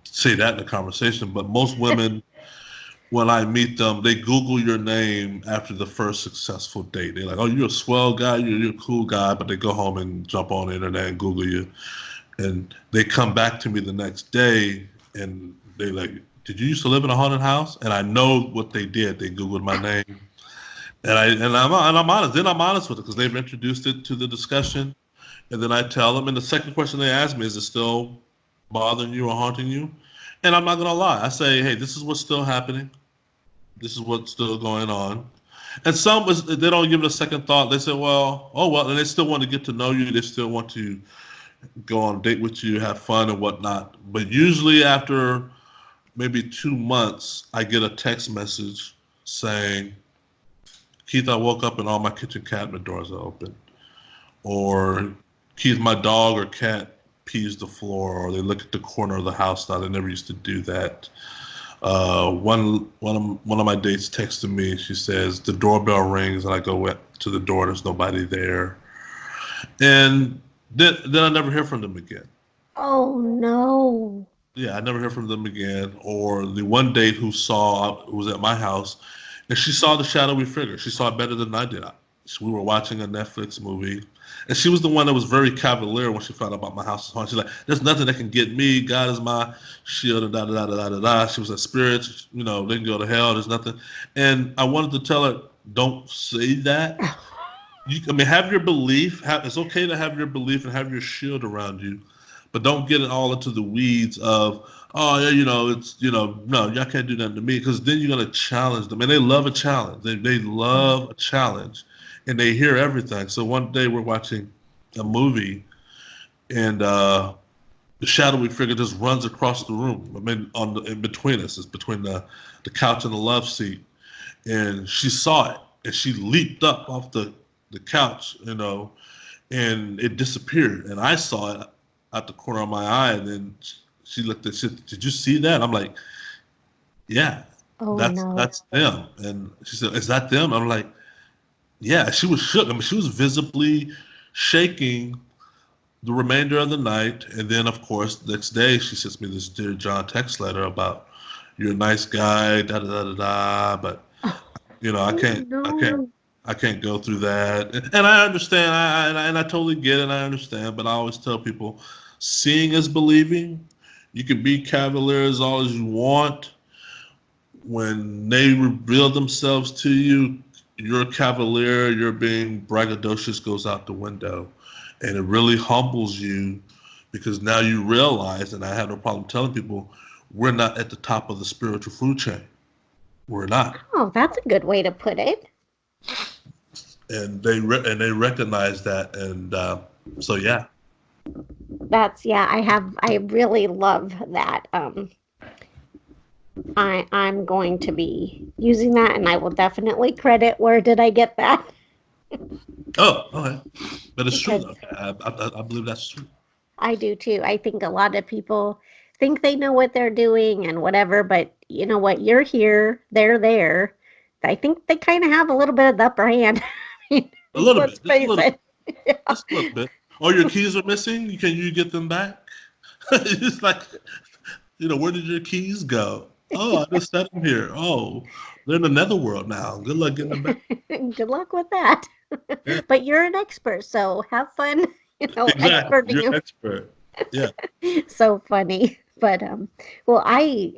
say that in a conversation? But most women, when I meet them, they Google your name after the first successful date. They're like, oh, you're a swell guy, you're a cool guy, but they go home and jump on the internet and Google you. And they come back to me the next day and they like, did you used to live in a haunted house? And I know what they did. They Googled my name. I'm honest. Then I'm honest with it because they've introduced it to the discussion. And then I tell them, and the second question they ask me is, it still bothering you or haunting you? And I'm not going to lie. I say, hey, this is what's still happening. This is what's still going on. And some, they don't give it a second thought. They say, well, oh, well, and they still want to get to know you. They still want to go on a date with you, have fun and whatnot. But usually after maybe 2 months, I get a text message saying, Keith, I woke up and all my kitchen cabinet doors are open. Or, Keith, my dog or cat pees the floor, or they look at the corner of the house now. They never used to do that. One of my dates texted me. She says the doorbell rings and I go to the door. There's nobody there, and then I never hear from them again. Oh no. Yeah, I never hear from them again. Or the one date who was at my house, and she saw the shadowy figure. She saw it better than I did. We were watching a Netflix movie, and she was the one that was very cavalier when she found out about my house is haunted. She's like, "There's nothing that can get me. God is my shield." And da da da da da da. She was like, "Spirits, they can go to hell. There's nothing." And I wanted to tell her, "Don't say that. Have your belief. It's okay to have your belief and have your shield around you, but don't get it all into the weeds of, oh yeah, no, y'all can't do nothing to me, because then you're gonna challenge them, and they love a challenge. They love a challenge, and they hear everything. So one day we're watching a movie, and the shadowy figure just runs across the room. In between us, it's between the couch and the love seat, and she saw it, and she leaped up off the couch, and it disappeared, and I saw it out the corner of my eye, and then she looked at, did you see that? I'm like, yeah, Oh no. that's them. And she said, is that them? I'm like, yeah. She was shook. She was visibly shaking the remainder of the night. And then, of course, next day she sends me this Dear John text letter about, you're a nice guy, da da da da da, but I can't go through that. And I understand, and I totally get it, I understand, but I always tell people, seeing is believing. You can be cavalier as all as you want. When they reveal themselves to you, your cavalier, your being braggadocious goes out the window. And it really humbles you because now you realize, and I have no problem telling people, we're not at the top of the spiritual food chain. We're not. Oh, that's a good way to put it. And they recognize that, and so yeah. I really love that. I'm going to be using that, and I will definitely credit where did I get that. Oh, okay. But it's true. Because I believe that's true. I do too. I think a lot of people think they know what they're doing and whatever, but you know what? You're here, they're there. I think they kind of have a little bit of the upper hand. A little Let's bit, just a face little, it. Yeah. just a little bit. Oh, your keys are missing. Can you get them back? It's like, where did your keys go? Oh, I just set them here. Oh, they're in the netherworld now. Good luck getting them back. Good luck with that. Yeah, But you're an expert, so have fun, exactly. experting You're you. an expert. Yeah. So funny. But well, I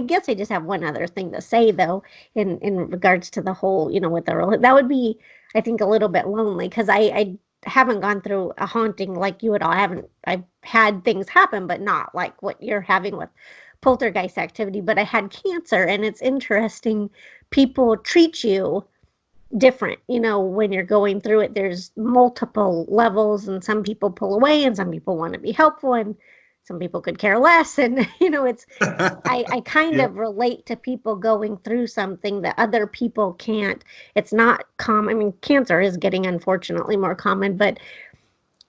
guess I just have one other thing to say though, in regards to the whole, with the that would be, I think, a little bit lonely because I haven't gone through a haunting like you at all. I've had things happen, but not like what you're having with poltergeist activity. But I had cancer, and it's interesting. People treat you different, when you're going through it. There's multiple levels, and some people pull away, and some people want to be helpful, and some people could care less. And it's I kind Yeah. of relate to people going through something that other people can't. It's not common. I mean, cancer is getting unfortunately more common, but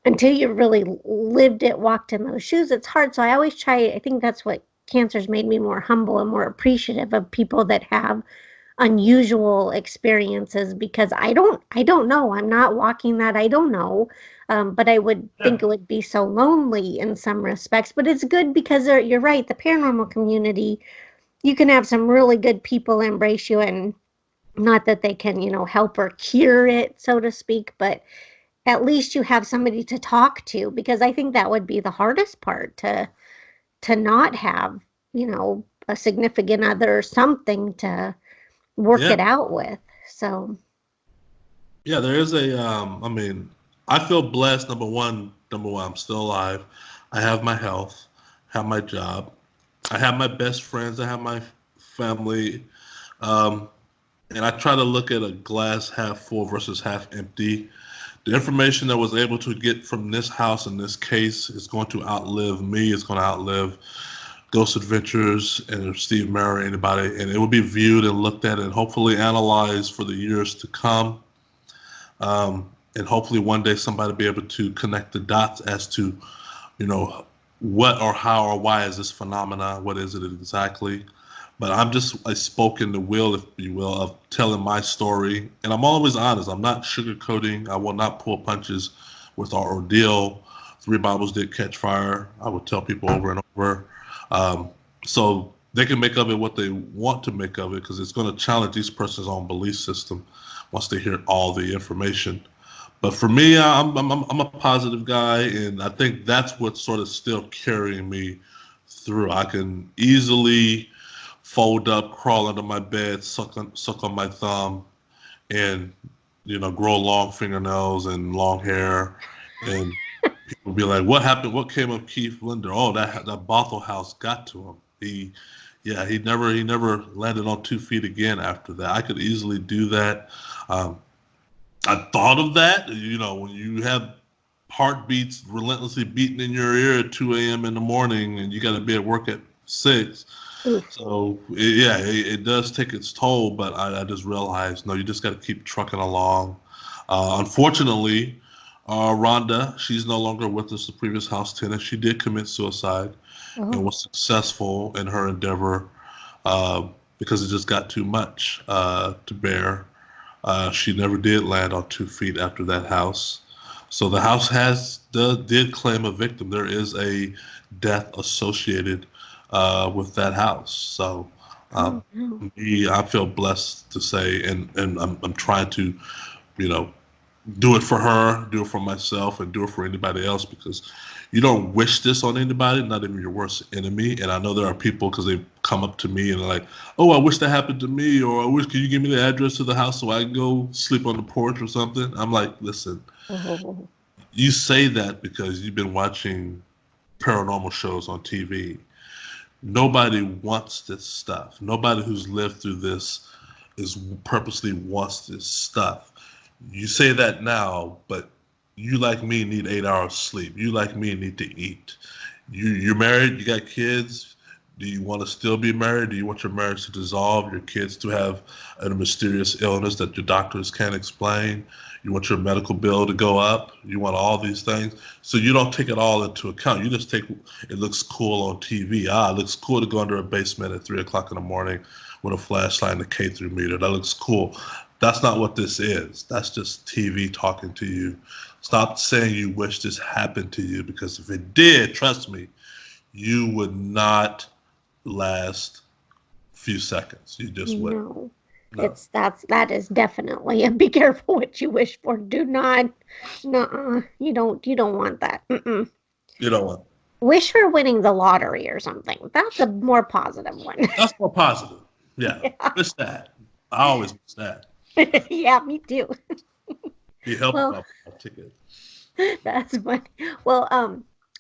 until you really lived it, walked in those shoes, it's hard. So I always try. I think that's what cancer's made me more humble and more appreciative of people that have unusual experiences, because I don't know. I'm not walking that. I don't know. But I would Yeah. think it would be so lonely in some respects. But it's good because you're right. The paranormal community, you can have some really good people embrace you, and not that they can, help or cure it, so to speak, but at least you have somebody to talk to, because I think that would be the hardest part, to not have, a significant other or something to work Yeah. it out with. So, Yeah. There is I mean, I feel blessed. Number one, I'm still alive. I have my health, have my job. I have my best friends. I have my family. Um, and I try to look at a glass half full versus half empty. The information that I was able to get from this house in this case is going to outlive me. It's going to outlive Ghost Adventures and Steve Murray, anybody, and it will be viewed and looked at and hopefully analyzed for the years to come. And hopefully one day somebody will be able to connect the dots as to, you know, what or how or why is this phenomena? What is it exactly? But I'm just I spoke in the will, if you will, of telling my story. And I'm always honest. I'm not sugarcoating. I will not pull punches with our ordeal. Three Bibles did catch fire. I would tell people over and over. Um, so they can make of it what they want to make of it, because it's going to challenge each person's own belief system once they hear all the information. But for me, I'm a positive guy, and I think that's what's sort of still carrying me through. I can easily fold up, crawl under my bed, suck on my thumb, and grow long fingernails and long hair, and people be like, "What happened? What came of Keith Linder? Oh, that Bothell House got to him. He never landed on 2 feet again after that. I could easily do that. Um, I thought of that. When you have heartbeats relentlessly beating in your ear at 2 a.m. in the morning, and you got to be at work at 6. oof. So it does take its toll. But I just realized, no, you just got to keep trucking along. Unfortunately, Rhonda, she's no longer with us. The previous house tenant, she did commit suicide and Oh, was successful in her endeavor, uh, because it just got too much to bear. She never did land on 2 feet after that house. So the house did claim a victim. There is a death associated with that house. So oh um, no. I feel blessed to say, and I'm trying to, you know, do it for her, do it for myself, and do it for anybody else, because you don't wish this on anybody, not even your worst enemy. And I know there are people, because they come up to me and they're like, "Oh, I wish that happened to me," or "I wish, can you give me the address to the house so I can go sleep on the porch or something?" I'm like, listen, Oh, you say that because you've been watching paranormal shows on TV. Nobody wants this stuff. Nobody who's lived through this is purposely wants this stuff. You say that now, but you like me need 8 hours sleep. You like me need to eat. You're married, you got kids. Do you want to still be married? Do you want your marriage to dissolve, your kids to have a mysterious illness that your doctors can't explain? You want your medical bill to go up? You want all these things? So you don't take it all into account. You just take, it looks cool on TV. It looks cool to go under a basement at 3 o'clock in the morning with a flashlight and a K3 meter. That looks cool. That's not what this is. That's just TV talking to you. Stop saying you wish this happened to you, because if it did, trust me, you would not last a few seconds. You just wouldn't. No. That is definitely, and be careful what you wish for. Do not, you don't want that. Mm-mm. You don't want. Wish for winning the lottery or something. That's a more positive one. That's more positive. Yeah. Wish that. I always wish that. Yeah, me too. Be helpful about my ticket. That's funny. Well,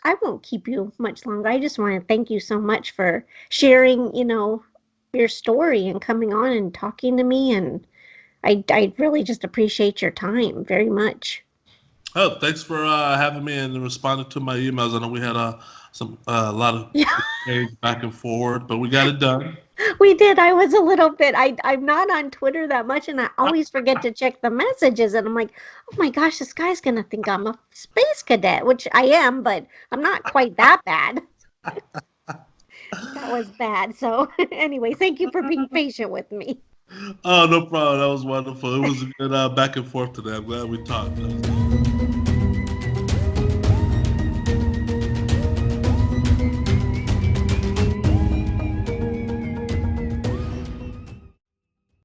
I won't keep you much longer. I just want to thank you so much for sharing, your story and coming on and talking to me. And I really just appreciate your time very much. Oh, thanks for having me and responding to my emails. I know we had a lot of exchange back and forward, but we got it done. We did. I was a little bit, I'm not on Twitter that much, and I always forget to check the messages, and I'm like, oh my gosh, this guy's going to think I'm a space cadet, which I am, but I'm not quite that bad. That was bad. So anyway, thank you for being patient with me. Oh, no problem. That was wonderful. It was a good back and forth today. I'm glad we talked.